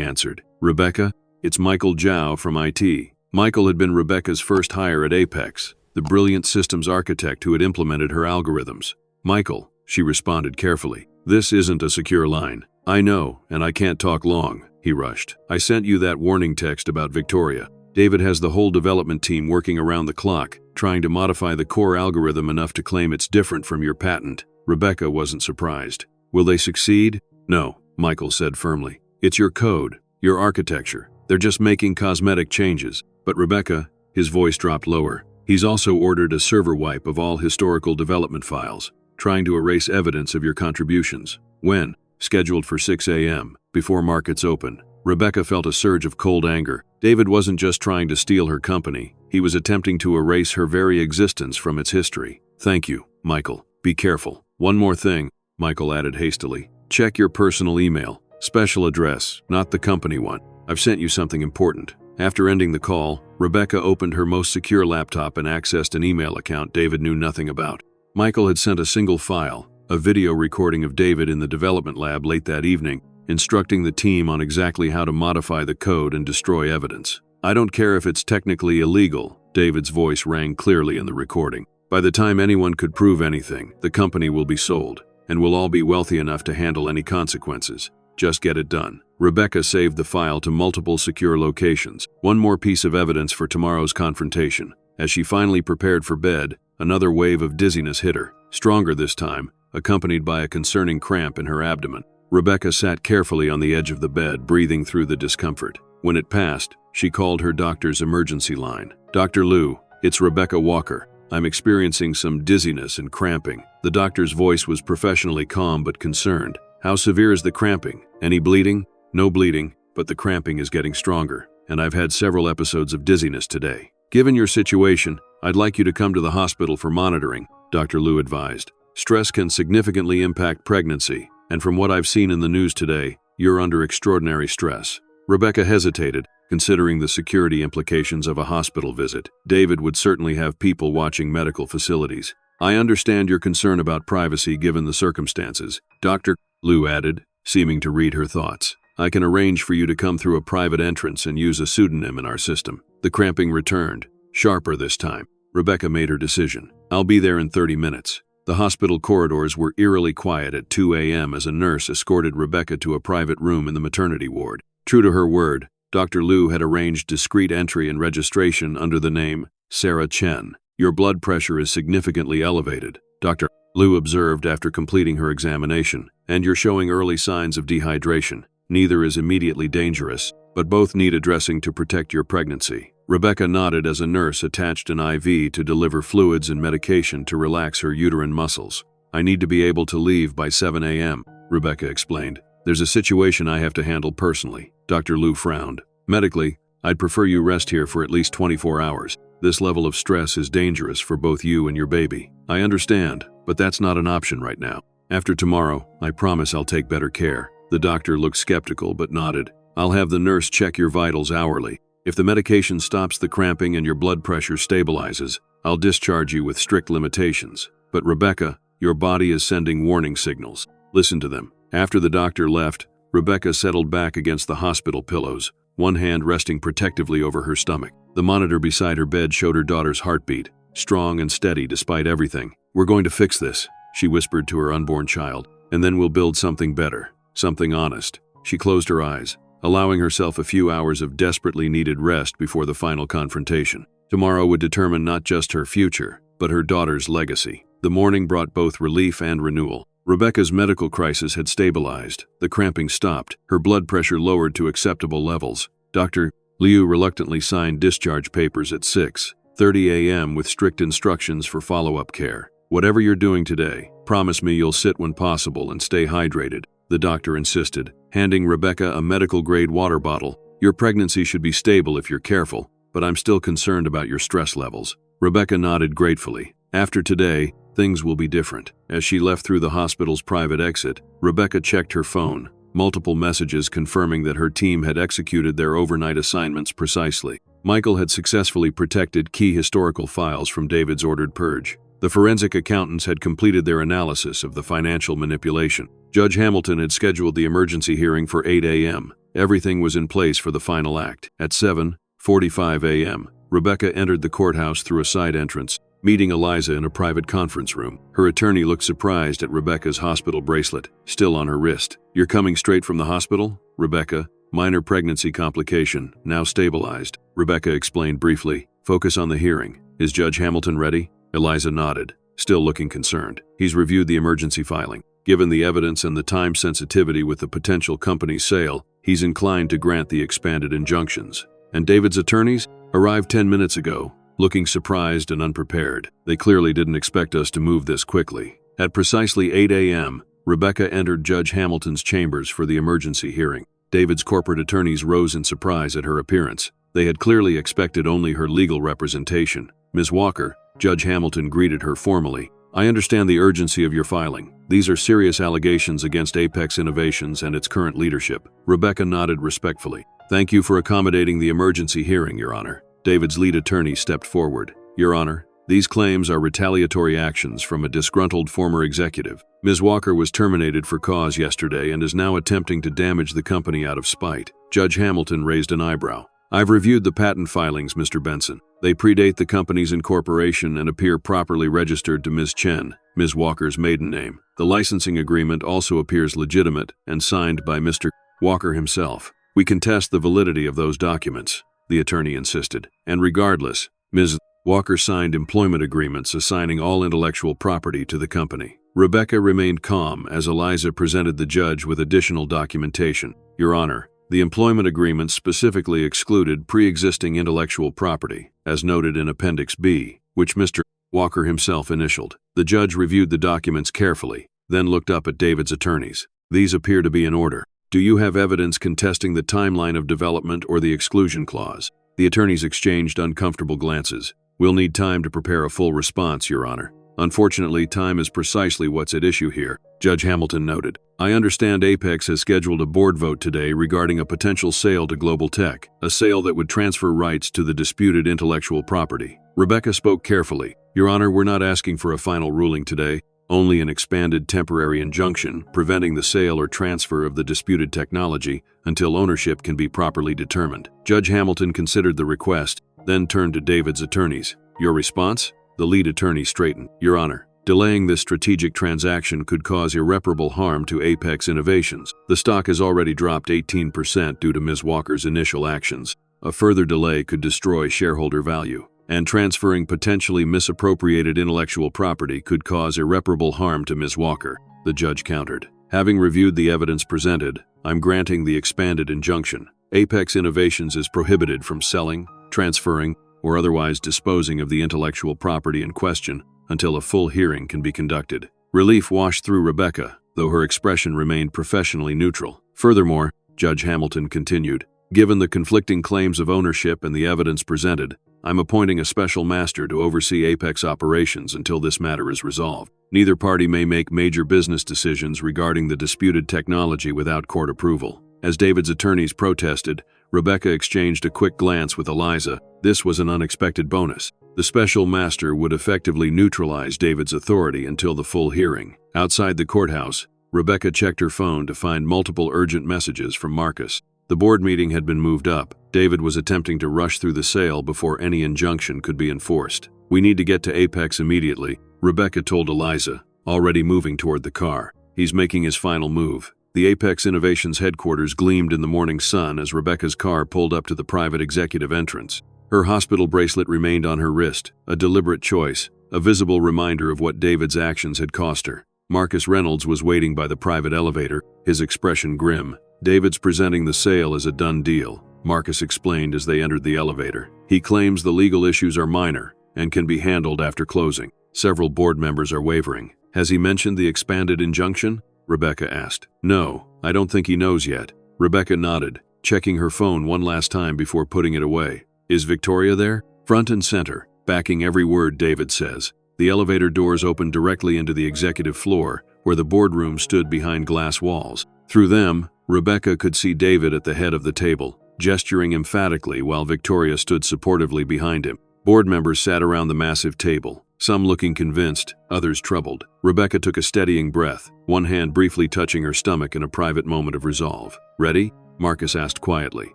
answered. "Rebecca? It's Michael Zhao from IT." Michael had been Rebecca's first hire at Apex, the brilliant systems architect who had implemented her algorithms. "Michael," she responded carefully, "this isn't a secure line." "I know, and I can't talk long," he rushed. "I sent you that warning text about Victoria. David has the whole development team working around the clock, trying to modify the core algorithm enough to claim it's different from your patent." Rebecca wasn't surprised. "Will they succeed?" "No," Michael said firmly. "It's your code, your architecture. They're just making cosmetic changes." "But Rebecca," his voice dropped lower, "he's also ordered a server wipe of all historical development files, trying to erase evidence of your contributions." "When?" "Scheduled for 6 a.m., before markets open." Rebecca felt a surge of cold anger. David wasn't just trying to steal her company, he was attempting to erase her very existence from its history. "Thank you, Michael. Be careful." "One more thing," Michael added hastily. "Check your personal email. Special address, not the company one. I've sent you something important." After ending the call, Rebecca opened her most secure laptop and accessed an email account David knew nothing about. Michael had sent a single file, a video recording of David in the development lab late that evening, instructing the team on exactly how to modify the code and destroy evidence. "I don't care if it's technically illegal," David's voice rang clearly in the recording. "By the time anyone could prove anything, the company will be sold, and we'll all be wealthy enough to handle any consequences. Just get it done." Rebecca saved the file to multiple secure locations, one more piece of evidence for tomorrow's confrontation. As she finally prepared for bed, another wave of dizziness hit her, stronger this time, accompanied by a concerning cramp in her abdomen. Rebecca sat carefully on the edge of the bed, breathing through the discomfort. When it passed, she called her doctor's emergency line. "Dr. Liu, it's Rebecca Walker. I'm experiencing some dizziness and cramping." The doctor's voice was professionally calm but concerned. "How severe is the cramping? Any bleeding?" "No bleeding, but the cramping is getting stronger, and I've had several episodes of dizziness today. Given your situation, I'd like you to come to the hospital for monitoring," Dr. Liu advised. "Stress can significantly impact pregnancy, and from what I've seen in the news today, you're under extraordinary stress." Rebecca hesitated, considering the security implications of a hospital visit. David would certainly have people watching medical facilities. "I understand your concern about privacy given the circumstances," Dr. Liu added, seeming to read her thoughts. "I can arrange for you to come through a private entrance and use a pseudonym in our system." The cramping returned, sharper this time. Rebecca made her decision. "I'll be there in 30 minutes. The hospital corridors were eerily quiet at 2 a.m. as a nurse escorted Rebecca to a private room in the maternity ward. True to her word, Dr. Liu had arranged discreet entry and registration under the name Sarah Chen. "Your blood pressure is significantly elevated," Dr. Liu observed after completing her examination, "and you're showing early signs of dehydration. Neither is immediately dangerous, but both need addressing to protect your pregnancy." Rebecca nodded as a nurse attached an IV to deliver fluids and medication to relax her uterine muscles. "I need to be able to leave by 7 a.m., Rebecca explained. "There's a situation I have to handle personally." Dr. Liu frowned. "Medically, I'd prefer you rest here for at least 24 hours. This level of stress is dangerous for both you and your baby." "I understand, but that's not an option right now. After tomorrow, I promise I'll take better care." The doctor looked skeptical but nodded. "I'll have the nurse check your vitals hourly. If the medication stops the cramping and your blood pressure stabilizes, I'll discharge you with strict limitations. But Rebecca, your body is sending warning signals. Listen to them." After the doctor left, Rebecca settled back against the hospital pillows, one hand resting protectively over her stomach. The monitor beside her bed showed her daughter's heartbeat, strong and steady despite everything. "We're going to fix this," she whispered to her unborn child, "and then we'll build something better, something honest." She closed her eyes, allowing herself a few hours of desperately needed rest before the final confrontation. Tomorrow would determine not just her future, but her daughter's legacy. The morning brought both relief and renewal. Rebecca's medical crisis had stabilized, the cramping stopped, her blood pressure lowered to acceptable levels. Dr. Liu reluctantly signed discharge papers at 6:30 a.m. with strict instructions for follow-up care. "Whatever you're doing today, promise me you'll sit when possible and stay hydrated," the doctor insisted, handing Rebecca a medical-grade water bottle. "Your pregnancy should be stable if you're careful, but I'm still concerned about your stress levels." Rebecca nodded gratefully. After today, things will be different. As she left through the hospital's private exit, Rebecca checked her phone, multiple messages confirming that her team had executed their overnight assignments precisely. Michael had successfully protected key historical files from David's ordered purge. The forensic accountants had completed their analysis of the financial manipulation. Judge Hamilton had scheduled the emergency hearing for 8 a.m. Everything was in place for the final act. At 7:45 a.m., Rebecca entered the courthouse through a side entrance, meeting Eliza in a private conference room. Her attorney looked surprised at Rebecca's hospital bracelet, still on her wrist. "You're coming straight from the hospital?" "Rebecca, minor pregnancy complication, now stabilized," Rebecca explained briefly. "Focus on the hearing. Is Judge Hamilton ready?" Eliza nodded, still looking concerned. "He's reviewed the emergency filing. Given the evidence and the time sensitivity with the potential company's sale, he's inclined to grant the expanded injunctions." "And David's attorneys?" "Arrived 10 minutes ago, looking surprised and unprepared. They clearly didn't expect us to move this quickly." At precisely 8 a.m., Rebecca entered Judge Hamilton's chambers for the emergency hearing. David's corporate attorneys rose in surprise at her appearance. They had clearly expected only her legal representation. "Ms. Walker," Judge Hamilton greeted her formally, "I understand the urgency of your filing. These are serious allegations against Apex Innovations and its current leadership." Rebecca nodded respectfully. "Thank you for accommodating the emergency hearing, Your Honor." David's lead attorney stepped forward. "Your Honor, these claims are retaliatory actions from a disgruntled former executive. Ms. Walker was terminated for cause yesterday and is now attempting to damage the company out of spite." Judge Hamilton raised an eyebrow. "I've reviewed the patent filings, Mr. Benson. They predate the company's incorporation and appear properly registered to Ms. Chen, Ms. Walker's maiden name. The licensing agreement also appears legitimate and signed by Mr. Walker himself. We contest the validity of those documents," the attorney insisted. "And regardless, Ms. Walker signed employment agreements assigning all intellectual property to the company." Rebecca remained calm as Eliza presented the judge with additional documentation. "Your Honor, the employment agreements specifically excluded pre-existing intellectual property, as noted in Appendix B, which Mr. Walker himself initialed." The judge reviewed the documents carefully, then looked up at David's attorneys. "These appear to be in order. Do you have evidence contesting the timeline of development or the exclusion clause?" The attorneys exchanged uncomfortable glances. "We'll need time to prepare a full response, Your Honor." "Unfortunately, time is precisely what's at issue here," Judge Hamilton noted. "I understand Apex has scheduled a board vote today regarding a potential sale to Global Tech, a sale that would transfer rights to the disputed intellectual property." Rebecca spoke carefully. "Your Honor, we're not asking for a final ruling today, only an expanded temporary injunction preventing the sale or transfer of the disputed technology until ownership can be properly determined." Judge Hamilton considered the request, then turned to David's attorneys. "Your response?" The lead attorney straightened. "Your Honor, delaying this strategic transaction could cause irreparable harm to Apex Innovations. The stock has already dropped 18% due to Ms. Walker's initial actions. A further delay could destroy shareholder value. And transferring potentially misappropriated intellectual property could cause irreparable harm to Ms. Walker," the judge countered. "Having reviewed the evidence presented, I'm granting the expanded injunction. Apex Innovations is prohibited from selling, transferring, or otherwise disposing of the intellectual property in question until a full hearing can be conducted." Relief washed through Rebecca, though her expression remained professionally neutral. "Furthermore," Judge Hamilton continued, "given the conflicting claims of ownership and the evidence presented, I'm appointing a special master to oversee Apex operations until this matter is resolved. Neither party may make major business decisions regarding the disputed technology without court approval." As David's attorneys protested, Rebecca exchanged a quick glance with Eliza. This was an unexpected bonus. The special master would effectively neutralize David's authority until the full hearing. Outside the courthouse, Rebecca checked her phone to find multiple urgent messages from Marcus. The board meeting had been moved up. David was attempting to rush through the sale before any injunction could be enforced. "We need to get to Apex immediately," Rebecca told Eliza, already moving toward the car. "He's making his final move." The Apex Innovations headquarters gleamed in the morning sun as Rebecca's car pulled up to the private executive entrance. Her hospital bracelet remained on her wrist, a deliberate choice, a visible reminder of what David's actions had cost her. Marcus Reynolds was waiting by the private elevator, his expression grim. "David's presenting the sale as a done deal," Marcus explained as they entered the elevator. "He claims the legal issues are minor and can be handled after closing." Several board members are wavering. "Has he mentioned the expanded injunction?" Rebecca asked. "No, I don't think he knows yet." Rebecca nodded, checking her phone one last time before putting it away. "Is Victoria there?" "Front and center, backing every word David says." The elevator doors opened directly into the executive floor, where the boardroom stood behind glass walls. Through them, Rebecca could see David at the head of the table, gesturing emphatically while Victoria stood supportively behind him. Board members sat around the massive table, some looking convinced, others troubled. Rebecca took a steadying breath, one hand briefly touching her stomach in a private moment of resolve. "Ready?" Marcus asked quietly.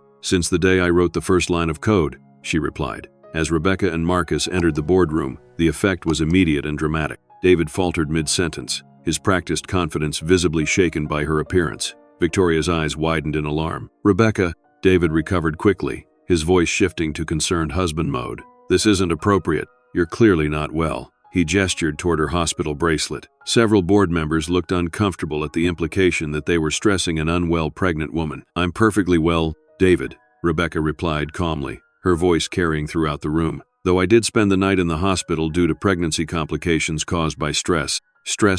"Since the day I wrote the first line of code," she replied. As Rebecca and Marcus entered the boardroom, the effect was immediate and dramatic. David faltered mid-sentence, his practiced confidence visibly shaken by her appearance. Victoria's eyes widened in alarm. "Rebecca," David recovered quickly, his voice shifting to concerned husband mode. "This isn't appropriate. You're clearly not well." He gestured toward her hospital bracelet. Several board members looked uncomfortable at the implication that they were stressing an unwell pregnant woman. "I'm perfectly well, David," Rebecca replied calmly, her voice carrying throughout the room. "Though I did spend the night in the hospital due to pregnancy complications caused by stress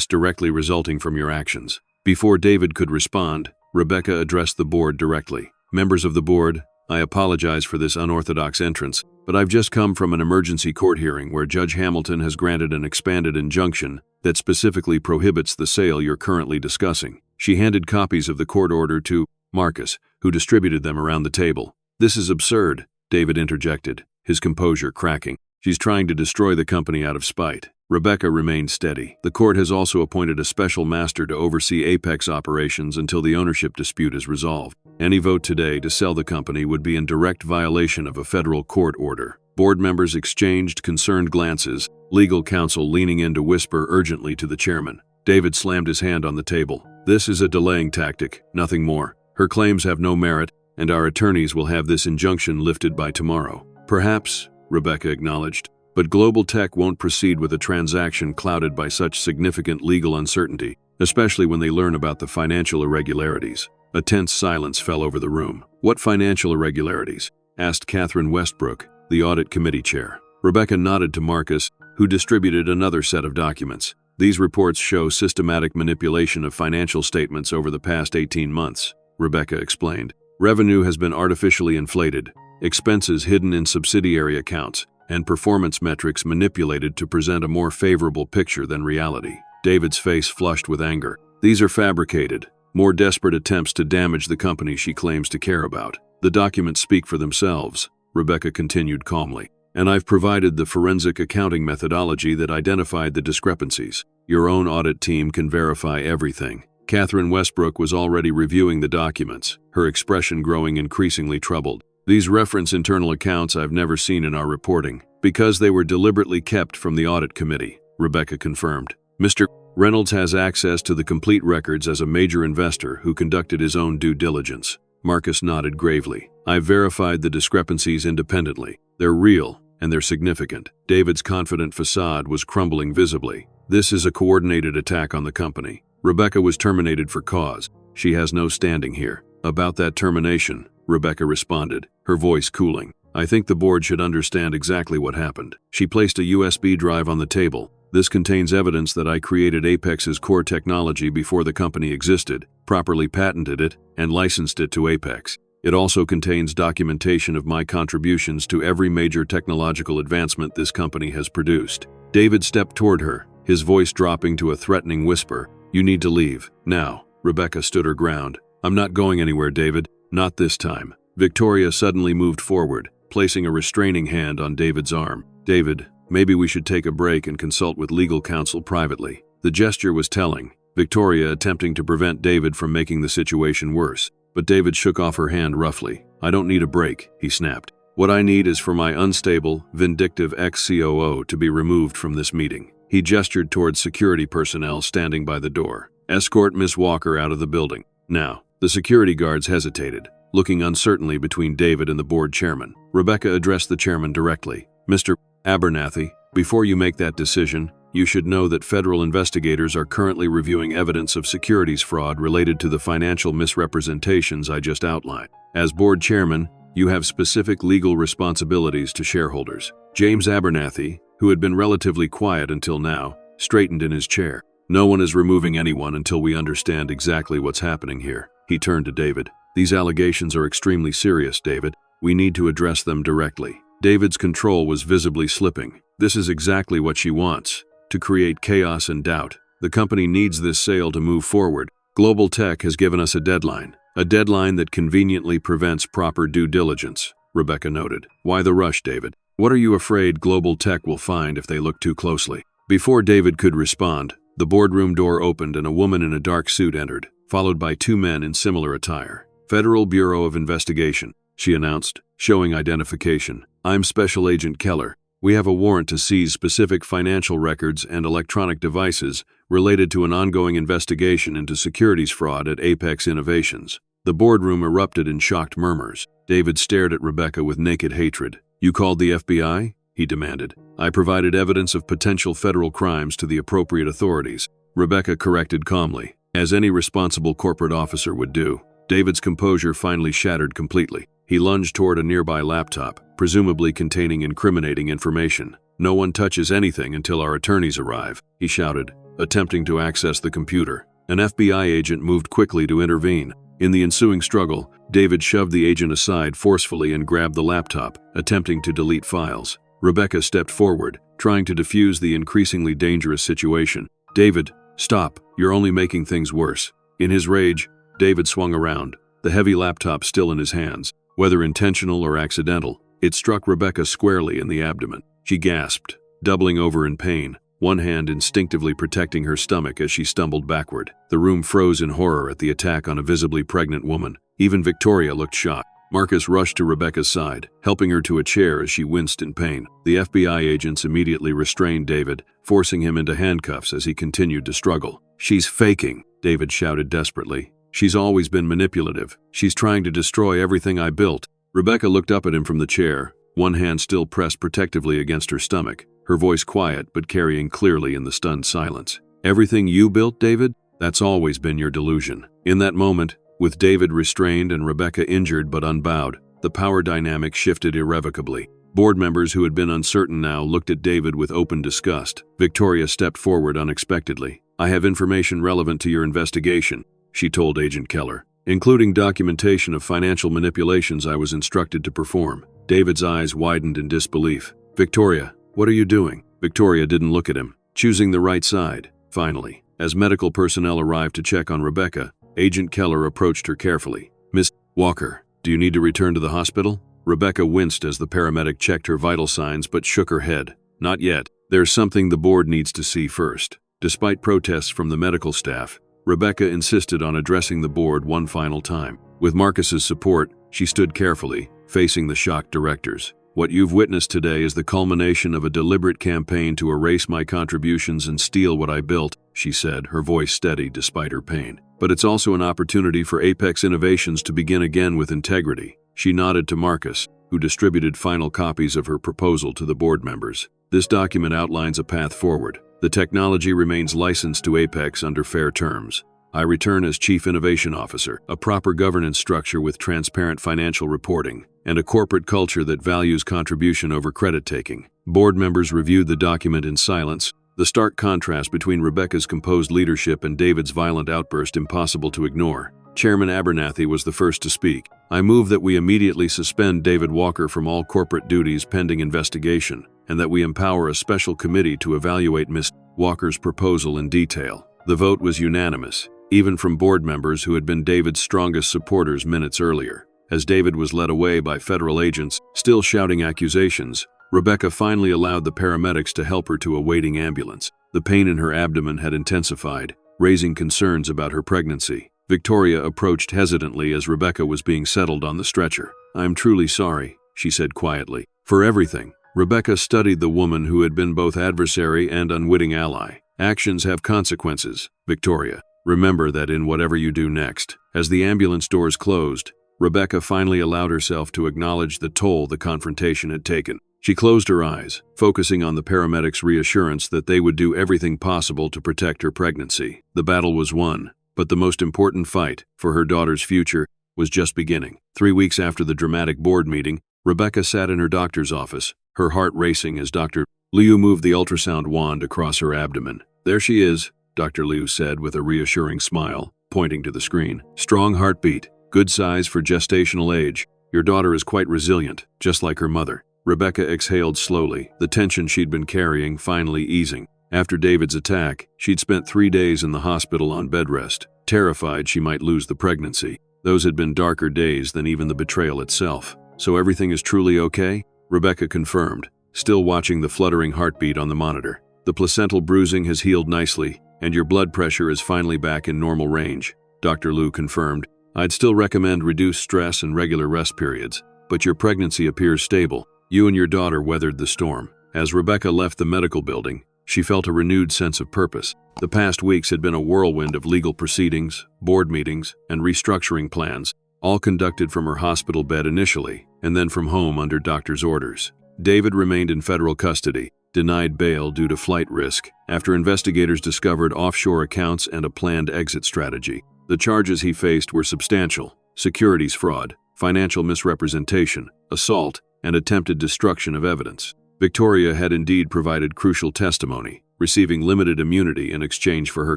directly resulting from your actions." Before David could respond, Rebecca addressed the board directly. "Members of the board, I apologize for this unorthodox entrance, but I've just come from an emergency court hearing where Judge Hamilton has granted an expanded injunction that specifically prohibits the sale you're currently discussing." She handed copies of the court order to Marcus, who distributed them around the table. "This is absurd," David interjected, his composure cracking. "She's trying to destroy the company out of spite." Rebecca remained steady. "The court has also appointed a special master to oversee Apex operations until the ownership dispute is resolved. Any vote today to sell the company would be in direct violation of a federal court order." Board members exchanged concerned glances, legal counsel leaning in to whisper urgently to the chairman. David slammed his hand on the table. "This is a delaying tactic, nothing more. Her claims have no merit, and our attorneys will have this injunction lifted by tomorrow." "Perhaps," Rebecca acknowledged, "but global tech won't proceed with a transaction clouded by such significant legal uncertainty, especially when they learn about the financial irregularities." A tense silence fell over the room. "What financial irregularities?" asked Catherine Westbrook, the audit committee chair. Rebecca nodded to Marcus, who distributed another set of documents. "These reports show systematic manipulation of financial statements over the past 18 months, Rebecca explained. "Revenue has been artificially inflated, expenses hidden in subsidiary accounts, and performance metrics manipulated to present a more favorable picture than reality." David's face flushed with anger. "These are fabricated, more desperate attempts to damage the company she claims to care about. The documents speak for themselves," Rebecca continued calmly. "And I've provided the forensic accounting methodology that identified the discrepancies. Your own audit team can verify everything." Catherine Westbrook was already reviewing the documents, her expression growing increasingly troubled. "These reference internal accounts I've never seen in our reporting, because they were deliberately kept from the audit committee," Rebecca confirmed. "Mr. Reynolds has access to the complete records as a major investor who conducted his own due diligence." Marcus nodded gravely. "I've verified the discrepancies independently. They're real, and they're significant." David's confident facade was crumbling visibly. "This is a coordinated attack on the company. Rebecca was terminated for cause. She has no standing here." "About that termination," Rebecca responded, her voice cooling, "I think the board should understand exactly what happened." She placed a USB drive on the table. "This contains evidence that I created Apex's core technology before the company existed, properly patented it, and licensed it to Apex. It also contains documentation of my contributions to every major technological advancement this company has produced." David stepped toward her, his voice dropping to a threatening whisper. "You need to leave, now." Rebecca stood her ground. "I'm not going anywhere, David. Not this time." Victoria suddenly moved forward, placing a restraining hand on David's arm. "David, maybe we should take a break and consult with legal counsel privately." The gesture was telling, Victoria attempting to prevent David from making the situation worse. But David shook off her hand roughly. "I don't need a break," he snapped. "What I need is for my unstable, vindictive ex-COO to be removed from this meeting." He gestured towards security personnel standing by the door. "Escort Miss Walker out of the building, now." The security guards hesitated, looking uncertainly between David and the board chairman. Rebecca addressed the chairman directly. "Mr. Abernathy, before you make that decision, you should know that federal investigators are currently reviewing evidence of securities fraud related to the financial misrepresentations I just outlined. As board chairman, you have specific legal responsibilities to shareholders." James Abernathy, who had been relatively quiet until now, straightened in his chair. "No one is removing anyone until we understand exactly what's happening here." He turned to David. "These allegations are extremely serious, David. We need to address them directly." David's control was visibly slipping. This is exactly what she wants, to create chaos and doubt. The company needs this sale to move forward. Global Tech has given us a deadline that conveniently prevents proper due diligence, Rebecca noted. "Why the rush, David?" What are you afraid global tech will find if they look too closely? Before David could respond, the boardroom door opened and a woman in a dark suit entered, followed by two men in similar attire. Federal Bureau of Investigation, she announced, showing identification. I'm Special Agent Keller. We have a warrant to seize specific financial records and electronic devices related to an ongoing investigation into securities fraud at Apex Innovations. The boardroom erupted in shocked murmurs. David stared at Rebecca with naked hatred. You called the FBI? He demanded. I provided evidence of potential federal crimes to the appropriate authorities. Rebecca corrected calmly, as any responsible corporate officer would do. David's composure finally shattered completely. He lunged toward a nearby laptop, presumably containing incriminating information. No one touches anything until our attorneys arrive, he shouted, attempting to access the computer. An FBI agent moved quickly to intervene. In the ensuing struggle, David shoved the agent aside forcefully and grabbed the laptop, attempting to delete files. Rebecca stepped forward, trying to defuse the increasingly dangerous situation. David, stop, you're only making things worse. In his rage, David swung around, the heavy laptop still in his hands. Whether intentional or accidental, it struck Rebecca squarely in the abdomen. She gasped, doubling over in pain, one hand instinctively protecting her stomach as she stumbled backward. The room froze in horror at the attack on a visibly pregnant woman. Even Victoria looked shocked. Marcus rushed to Rebecca's side, helping her to a chair as she winced in pain. The FBI agents immediately restrained David, forcing him into handcuffs as he continued to struggle. She's faking, David shouted desperately. She's always been manipulative. She's trying to destroy everything I built. Rebecca looked up at him from the chair, one hand still pressed protectively against her stomach, her voice quiet but carrying clearly in the stunned silence. Everything you built, David? That's always been your delusion. In that moment, with David restrained and Rebecca injured but unbowed, the power dynamic shifted irrevocably. Board members who had been uncertain now looked at David with open disgust. Victoria stepped forward unexpectedly. I have information relevant to your investigation, she told Agent Keller, including documentation of financial manipulations I was instructed to perform. David's eyes widened in disbelief. Victoria, what are you doing? Victoria didn't look at him, choosing the right side. Finally, as medical personnel arrived to check on Rebecca, Agent Keller approached her carefully. Miss Walker, do you need to return to the hospital? Rebecca winced as the paramedic checked her vital signs but shook her head. Not yet. There's something the board needs to see first. Despite protests from the medical staff, Rebecca insisted on addressing the board one final time. With Marcus's support, she stood carefully, facing the shocked directors. What you've witnessed today is the culmination of a deliberate campaign to erase my contributions and steal what I built, she said, her voice steady despite her pain. But it's also an opportunity for Apex Innovations to begin again with integrity. She nodded to Marcus, who distributed final copies of her proposal to the board members. This document outlines a path forward. The technology remains licensed to Apex under fair terms. I return as Chief Innovation Officer, a proper governance structure with transparent financial reporting, and a corporate culture that values contribution over credit taking. Board members reviewed the document in silence, the stark contrast between Rebecca's composed leadership and David's violent outburst impossible to ignore. Chairman Abernathy was the first to speak. I move that we immediately suspend David Walker from all corporate duties pending investigation, and that we empower a special committee to evaluate Ms. Walker's proposal in detail. The vote was unanimous, even from board members who had been David's strongest supporters minutes earlier. As David was led away by federal agents, still shouting accusations, Rebecca finally allowed the paramedics to help her to a waiting ambulance. The pain in her abdomen had intensified, raising concerns about her pregnancy. Victoria approached hesitantly as Rebecca was being settled on the stretcher. I'm truly sorry, she said quietly. For everything. Rebecca studied the woman who had been both adversary and unwitting ally. Actions have consequences, Victoria. Remember that in whatever you do next. As the ambulance doors closed, Rebecca finally allowed herself to acknowledge the toll the confrontation had taken. She closed her eyes, focusing on the paramedics' reassurance that they would do everything possible to protect her pregnancy. The battle was won, but the most important fight, for her daughter's future, was just beginning. 3 weeks after the dramatic board meeting, Rebecca sat in her doctor's office, her heart racing as Dr. Liu moved the ultrasound wand across her abdomen. There she is, Dr. Liu said with a reassuring smile, pointing to the screen. Strong heartbeat, good size for gestational age. Your daughter is quite resilient, just like her mother. Rebecca exhaled slowly, the tension she'd been carrying finally easing. After David's attack, she'd spent 3 days in the hospital on bed rest, terrified she might lose the pregnancy. Those had been darker days than even the betrayal itself. So everything is truly okay? Rebecca confirmed, still watching the fluttering heartbeat on the monitor. "The placental bruising has healed nicely, and your blood pressure is finally back in normal range," Dr. Liu confirmed. "I'd still recommend reduced stress and regular rest periods, but your pregnancy appears stable. You and your daughter weathered the storm." As Rebecca left the medical building, she felt a renewed sense of purpose. The past weeks had been a whirlwind of legal proceedings, board meetings, and restructuring plans, all conducted from her hospital bed initially, and then from home under doctor's orders. David remained in federal custody, denied bail due to flight risk, after investigators discovered offshore accounts and a planned exit strategy. The charges he faced were substantial: securities fraud, financial misrepresentation, assault, and attempted destruction of evidence. Victoria had indeed provided crucial testimony, receiving limited immunity in exchange for her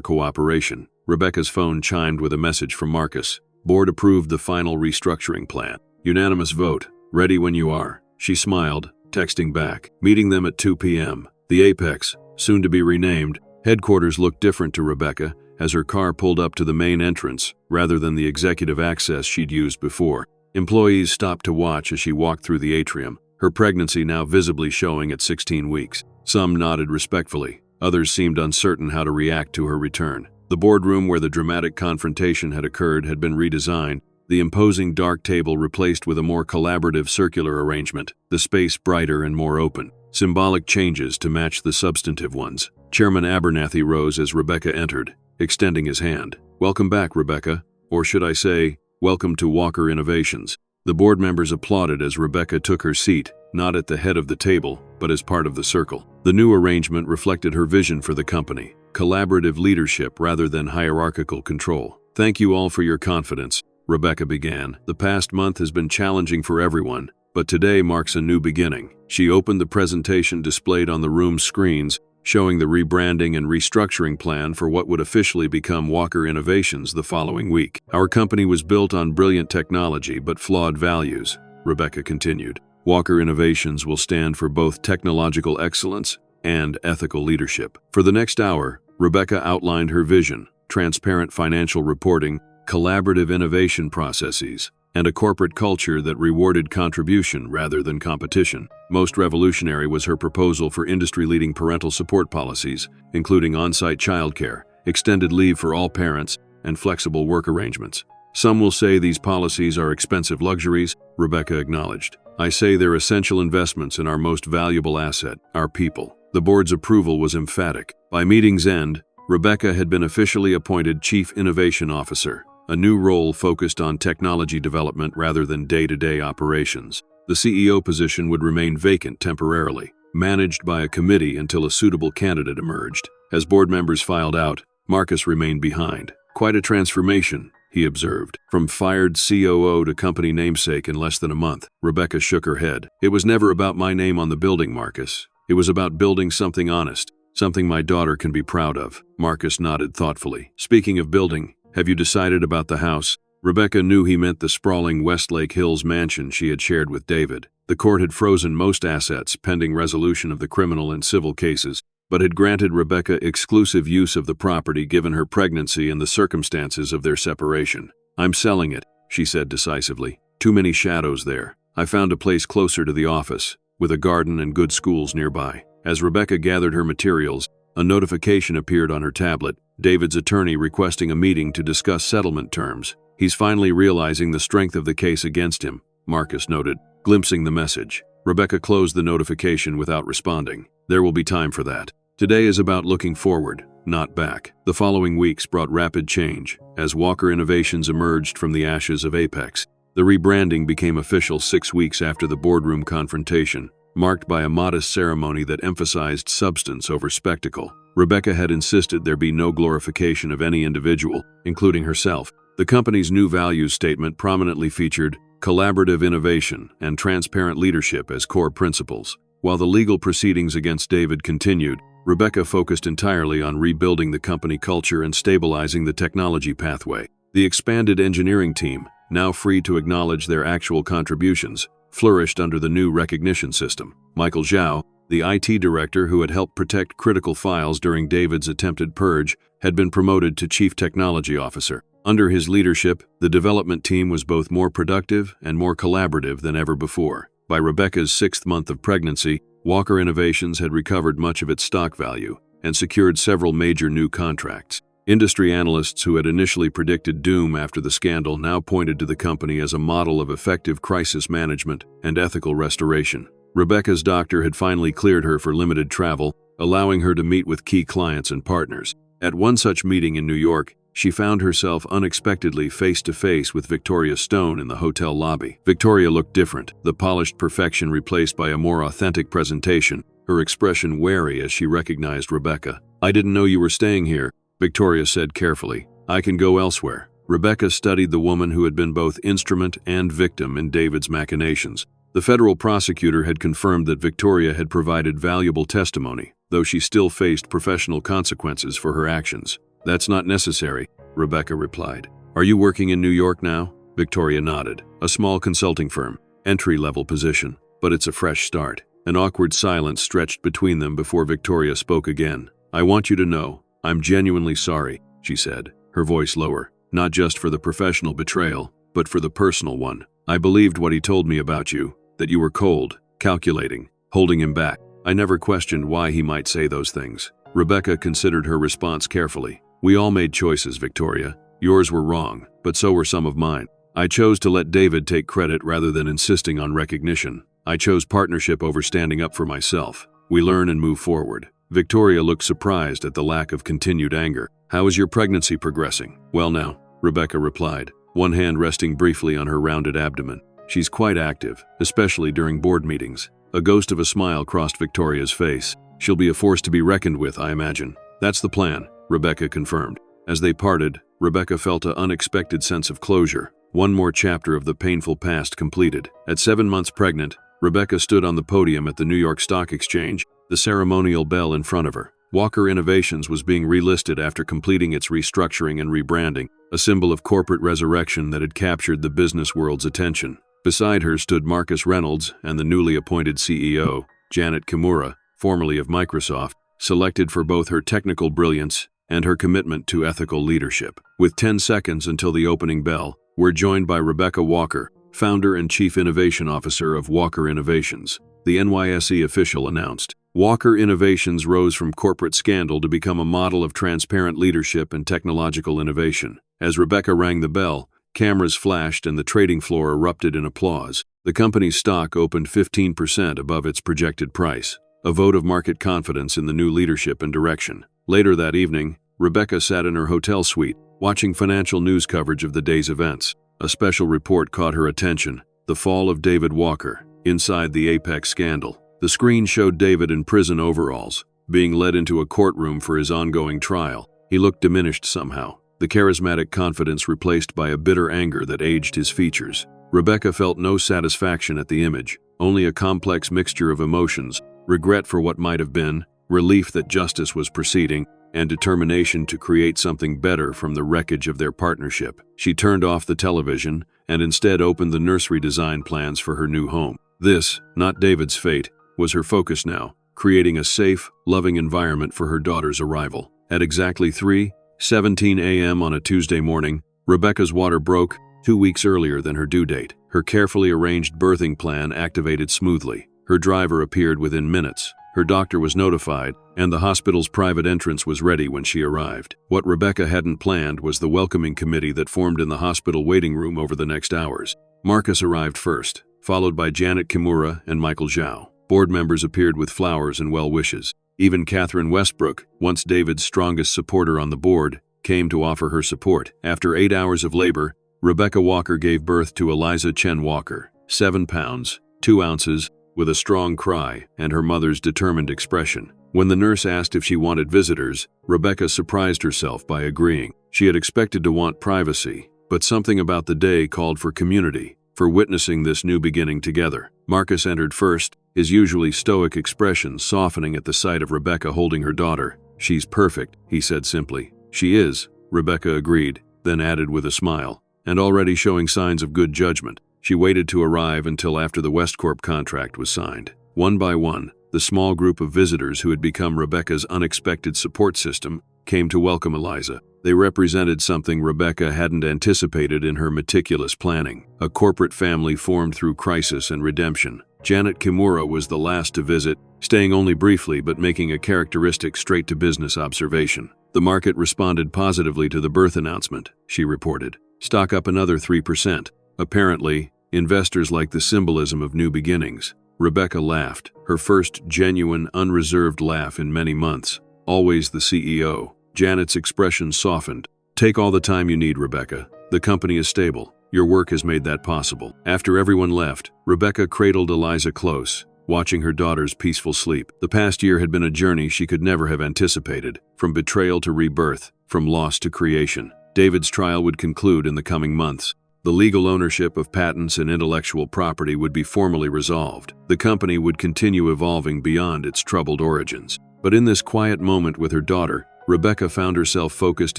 cooperation. Rebecca's phone chimed with a message from Marcus. "Board approved the final restructuring plan. Unanimous vote. Ready when you are." She smiled, texting back. Meeting them at 2 p.m. The Apex, soon to be renamed, headquarters looked different to Rebecca as her car pulled up to the main entrance rather than the executive access she'd used before. Employees stopped to watch as she walked through the atrium, her pregnancy now visibly showing at 16 weeks. Some nodded respectfully. Others seemed uncertain how to react to her return. The boardroom where the dramatic confrontation had occurred had been redesigned, the imposing dark table replaced with a more collaborative circular arrangement, the space brighter and more open. Symbolic changes to match the substantive ones. Chairman Abernathy rose as Rebecca entered, extending his hand. "Welcome back, Rebecca. Or should I say, welcome to Walker Innovations." The board members applauded as Rebecca took her seat, not at the head of the table, but as part of the circle. The new arrangement reflected her vision for the company: collaborative leadership rather than hierarchical control. "Thank you all for your confidence," Rebecca began. "The past month has been challenging for everyone, but today marks a new beginning." She opened the presentation displayed on the room's screens, showing the rebranding and restructuring plan for what would officially become Walker Innovations the following week. "Our company was built on brilliant technology but flawed values," Rebecca continued. "Walker Innovations will stand for both technological excellence and ethical leadership." For the next hour, Rebecca outlined her vision: transparent financial reporting, collaborative innovation processes, and a corporate culture that rewarded contribution rather than competition. Most revolutionary was her proposal for industry-leading parental support policies, including on-site childcare, extended leave for all parents, and flexible work arrangements. "Some will say these policies are expensive luxuries," Rebecca acknowledged. "I say they're essential investments in our most valuable asset, our people." The board's approval was emphatic. By meeting's end, Rebecca had been officially appointed Chief Innovation Officer, a new role focused on technology development rather than day-to-day operations. The CEO position would remain vacant temporarily, managed by a committee until a suitable candidate emerged. As board members filed out, Marcus remained behind. "Quite a transformation," he observed. "From fired COO to company namesake in less than a month." Rebecca shook her head. "It was never about my name on the building, Marcus. It was about building something honest, something my daughter can be proud of." Marcus nodded thoughtfully. "Speaking of building, have you decided about the house?" Rebecca knew he meant the sprawling Westlake Hills mansion she had shared with David. The court had frozen most assets pending resolution of the criminal and civil cases, but had granted Rebecca exclusive use of the property given her pregnancy and the circumstances of their separation. "I'm selling it," she said decisively. "Too many shadows there. I found a place closer to the office, with a garden and good schools nearby." As Rebecca gathered her materials, a notification appeared on her tablet: David's attorney requesting a meeting to discuss settlement terms. "He's finally realizing the strength of the case against him," Marcus noted, glimpsing the message. Rebecca closed the notification without responding. There will be time for that. Today is about looking forward, not back. The following weeks brought rapid change. As Walker Innovations emerged from the ashes of Apex, the rebranding became official 6 weeks after the boardroom confrontation, marked by a modest ceremony that emphasized substance over spectacle. Rebecca had insisted there be no glorification of any individual, including herself. The company's new values statement prominently featured collaborative innovation and transparent leadership as core principles. While the legal proceedings against David continued, Rebecca focused entirely on rebuilding the company culture and stabilizing the technology pathway. The expanded engineering team, now free to acknowledge their actual contributions, flourished under the new recognition system. Michael Zhao, the IT director who had helped protect critical files during David's attempted purge, had been promoted to Chief Technology Officer. Under his leadership, the development team was both more productive and more collaborative than ever before. By Rebecca's 6th month of pregnancy, Walker Innovations had recovered much of its stock value and secured several major new contracts. Industry analysts who had initially predicted doom after the scandal now pointed to the company as a model of effective crisis management and ethical restoration. Rebecca's doctor had finally cleared her for limited travel, allowing her to meet with key clients and partners. At one such meeting in New York, she found herself unexpectedly face-to-face with Victoria Stone in the hotel lobby. Victoria looked different, the polished perfection replaced by a more authentic presentation, her expression wary as she recognized Rebecca. "I didn't know you were staying here," Victoria said carefully. "I can go elsewhere." Rebecca studied the woman who had been both instrument and victim in David's machinations. The federal prosecutor had confirmed that Victoria had provided valuable testimony, though she still faced professional consequences for her actions. "That's not necessary," Rebecca replied. "Are you working in New York now?" Victoria nodded. "A small consulting firm, entry-level position, but it's a fresh start." An awkward silence stretched between them before Victoria spoke again. "I want you to know, I'm genuinely sorry," she said, her voice lower, "not just for the professional betrayal, but for the personal one. I believed what he told me about you, that you were cold, calculating, holding him back. I never questioned why he might say those things." Rebecca considered her response carefully. "We all made choices, Victoria. Yours were wrong, but so were some of mine. I chose to let David take credit rather than insisting on recognition. I chose partnership over standing up for myself. We learn and move forward." Victoria looked surprised at the lack of continued anger. "How is your pregnancy progressing?" "Well now," Rebecca replied, one hand resting briefly on her rounded abdomen. "She's quite active, especially during board meetings." A ghost of a smile crossed Victoria's face. "She'll be a force to be reckoned with, I imagine." "That's the plan," Rebecca confirmed. As they parted, Rebecca felt an unexpected sense of closure. One more chapter of the painful past completed. At 7 months pregnant, Rebecca stood on the podium at the New York Stock Exchange, the ceremonial bell in front of her. Walker Innovations was being relisted after completing its restructuring and rebranding, a symbol of corporate resurrection that had captured the business world's attention. Beside her stood Marcus Reynolds and the newly appointed CEO, Janet Kimura, formerly of Microsoft, selected for both her technical brilliance and her commitment to ethical leadership. With 10 seconds until the opening bell, we're joined by Rebecca Walker, founder and chief innovation officer of Walker Innovations. The NYSE official announced. Walker Innovations rose from corporate scandal to become a model of transparent leadership and technological innovation. As Rebecca rang the bell, cameras flashed and the trading floor erupted in applause. The company's stock opened 15% above its projected price, a vote of market confidence in the new leadership and direction. Later that evening, Rebecca sat in her hotel suite, watching financial news coverage of the day's events. A special report caught her attention: the fall of David Walker, inside the Apex scandal. The screen showed David in prison overalls, being led into a courtroom for his ongoing trial. He looked diminished somehow, the charismatic confidence replaced by a bitter anger that aged his features. Rebecca felt no satisfaction at the image, only a complex mixture of emotions: regret for what might have been, relief that justice was proceeding, and determination to create something better from the wreckage of their partnership. She turned off the television and instead opened the nursery design plans for her new home. This, not David's fate, was her focus now, creating a safe, loving environment for her daughter's arrival. At exactly 3:17 a.m. on a Tuesday morning, Rebecca's water broke 2 weeks earlier than her due date. Her carefully arranged birthing plan activated smoothly. Her driver appeared within minutes. Her doctor was notified, and the hospital's private entrance was ready when she arrived. What Rebecca hadn't planned was the welcoming committee that formed in the hospital waiting room over the next hours. Marcus arrived first, followed by Janet Kimura and Michael Zhao. Board members appeared with flowers and well wishes. Even Catherine Westbrook, once David's strongest supporter on the board, came to offer her support. After 8 hours of labor, Rebecca Walker gave birth to Eliza Chen Walker, 7 pounds, 2 ounces, with a strong cry and her mother's determined expression. When the nurse asked if she wanted visitors, Rebecca surprised herself by agreeing. She had expected to want privacy, but something about the day called for community, for witnessing this new beginning together. Marcus entered first, his usually stoic expression softening at the sight of Rebecca holding her daughter. "She's perfect," he said simply. "She is," Rebecca agreed, then added with a smile, "and already showing signs of good judgment." She waited to arrive until after the Westcorp contract was signed. One by one, the small group of visitors who had become Rebecca's unexpected support system came to welcome Eliza. They represented something Rebecca hadn't anticipated in her meticulous planning, a corporate family formed through crisis and redemption. Janet Kimura was the last to visit, staying only briefly but making a characteristic straight-to-business observation. The market responded positively to the birth announcement, she reported. Stock up another 3%. Apparently, investors like the symbolism of new beginnings. Rebecca laughed, her first genuine, unreserved laugh in many months. Always the CEO. Janet's expression softened. Take all the time you need, Rebecca. The company is stable. Your work has made that possible. After everyone left, Rebecca cradled Eliza close, watching her daughter's peaceful sleep. The past year had been a journey she could never have anticipated, from betrayal to rebirth, from loss to creation. David's trial would conclude in the coming months. The legal ownership of patents and intellectual property would be formally resolved. The company would continue evolving beyond its troubled origins. But in this quiet moment with her daughter, Rebecca found herself focused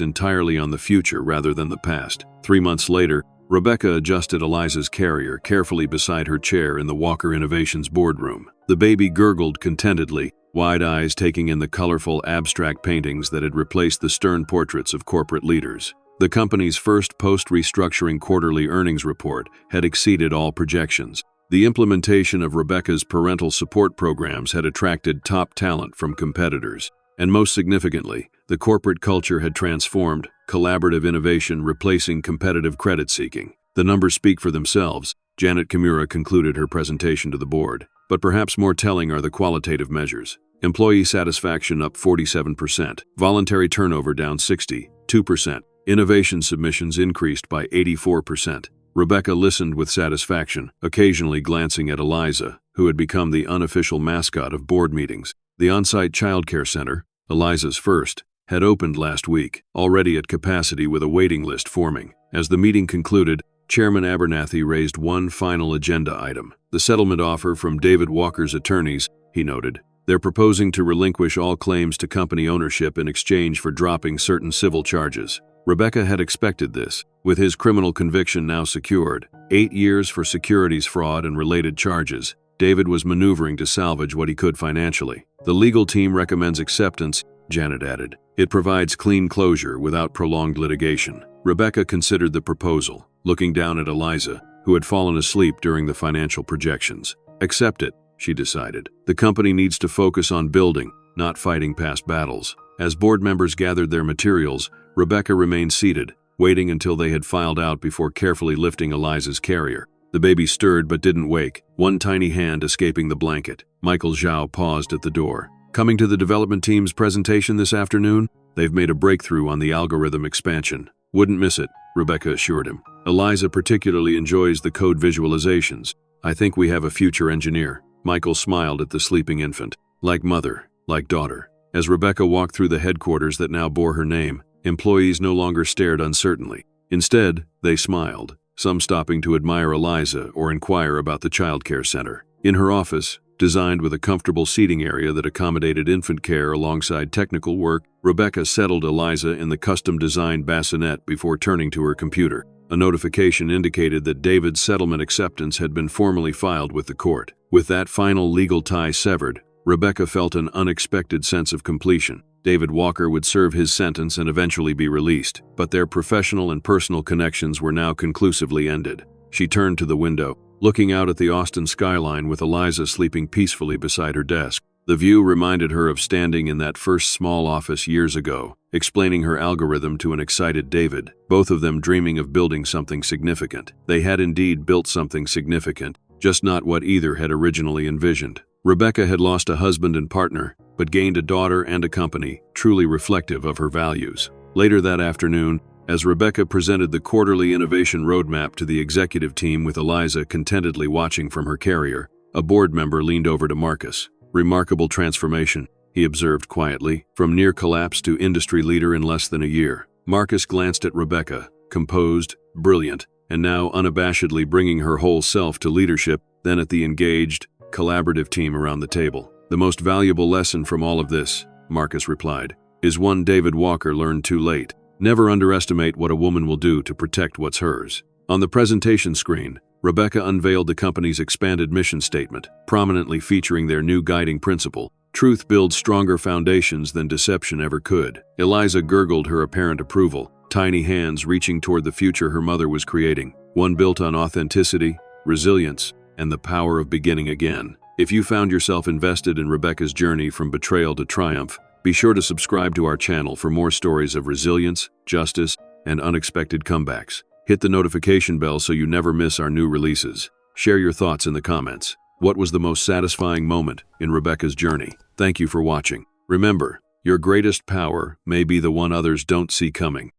entirely on the future rather than the past. 3 months later, Rebecca adjusted Eliza's carrier carefully beside her chair in the Walker Innovations boardroom. The baby gurgled contentedly, wide eyes taking in the colorful abstract paintings that had replaced the stern portraits of corporate leaders. The company's first post-restructuring quarterly earnings report had exceeded all projections. The implementation of Rebecca's parental support programs had attracted top talent from competitors. And most significantly, the corporate culture had transformed, collaborative innovation replacing competitive credit-seeking. The numbers speak for themselves, Janet Kimura concluded her presentation to the board. But perhaps more telling are the qualitative measures. Employee satisfaction up 47%, voluntary turnover down 62%, innovation submissions increased by 84%. Rebecca listened with satisfaction, occasionally glancing at Eliza, who had become the unofficial mascot of board meetings. The on-site childcare center, Eliza's first, had opened last week, already at capacity with a waiting list forming. As the meeting concluded, Chairman Abernathy raised one final agenda item, the settlement offer from David Walker's attorneys, he noted. They're proposing to relinquish all claims to company ownership in exchange for dropping certain civil charges. Rebecca had expected this, with his criminal conviction now secured. 8 years for securities fraud and related charges. David was maneuvering to salvage what he could financially. The legal team recommends acceptance, Janet added. It provides clean closure without prolonged litigation. Rebecca considered the proposal, looking down at Eliza, who had fallen asleep during the financial projections. Accept it, she decided. The company needs to focus on building, not fighting past battles. As board members gathered their materials, Rebecca remained seated, waiting until they had filed out before carefully lifting Eliza's carrier. The baby stirred but didn't wake, one tiny hand escaping the blanket. Michael Zhao paused at the door. Coming to the development team's presentation this afternoon, they've made a breakthrough on the algorithm expansion. Wouldn't miss it, Rebecca assured him. Eliza particularly enjoys the code visualizations. I think we have a future engineer. Michael smiled at the sleeping infant. Like mother, like daughter. As Rebecca walked through the headquarters that now bore her name, employees no longer stared uncertainly. Instead, they smiled, some stopping to admire Eliza or inquire about the childcare center. In her office, designed with a comfortable seating area that accommodated infant care alongside technical work, Rebecca settled Eliza in the custom-designed bassinet before turning to her computer. A notification indicated that David's settlement acceptance had been formally filed with the court. With that final legal tie severed, Rebecca felt an unexpected sense of completion. David Walker would serve his sentence and eventually be released, but their professional and personal connections were now conclusively ended. She turned to the window, looking out at the Austin skyline with Eliza sleeping peacefully beside her desk. The view reminded her of standing in that first small office years ago, explaining her algorithm to an excited David, both of them dreaming of building something significant. They had indeed built something significant, just not what either had originally envisioned. Rebecca had lost a husband and partner, but gained a daughter and a company, truly reflective of her values. Later that afternoon, as Rebecca presented the quarterly innovation roadmap to the executive team with Eliza contentedly watching from her carrier, a board member leaned over to Marcus. Remarkable transformation, he observed quietly, from near collapse to industry leader in less than a year. Marcus glanced at Rebecca, composed, brilliant, and now unabashedly bringing her whole self to leadership, then at the engaged, collaborative team around the table. The most valuable lesson from all of this, Marcus replied, is one David Walker learned too late. Never underestimate what a woman will do to protect what's hers. On the presentation screen, Rebecca unveiled the company's expanded mission statement, prominently featuring their new guiding principle, Truth builds stronger foundations than deception ever could. Eliza gurgled her apparent approval, tiny hands reaching toward the future her mother was creating, one built on authenticity, resilience, and the power of beginning again. If you found yourself invested in Rebecca's journey from betrayal to triumph, be sure to subscribe to our channel for more stories of resilience, justice, and unexpected comebacks. Hit the notification bell so you never miss our new releases. Share your thoughts in the comments. What was the most satisfying moment in Rebecca's journey? Thank you for watching. Remember, your greatest power may be the one others don't see coming.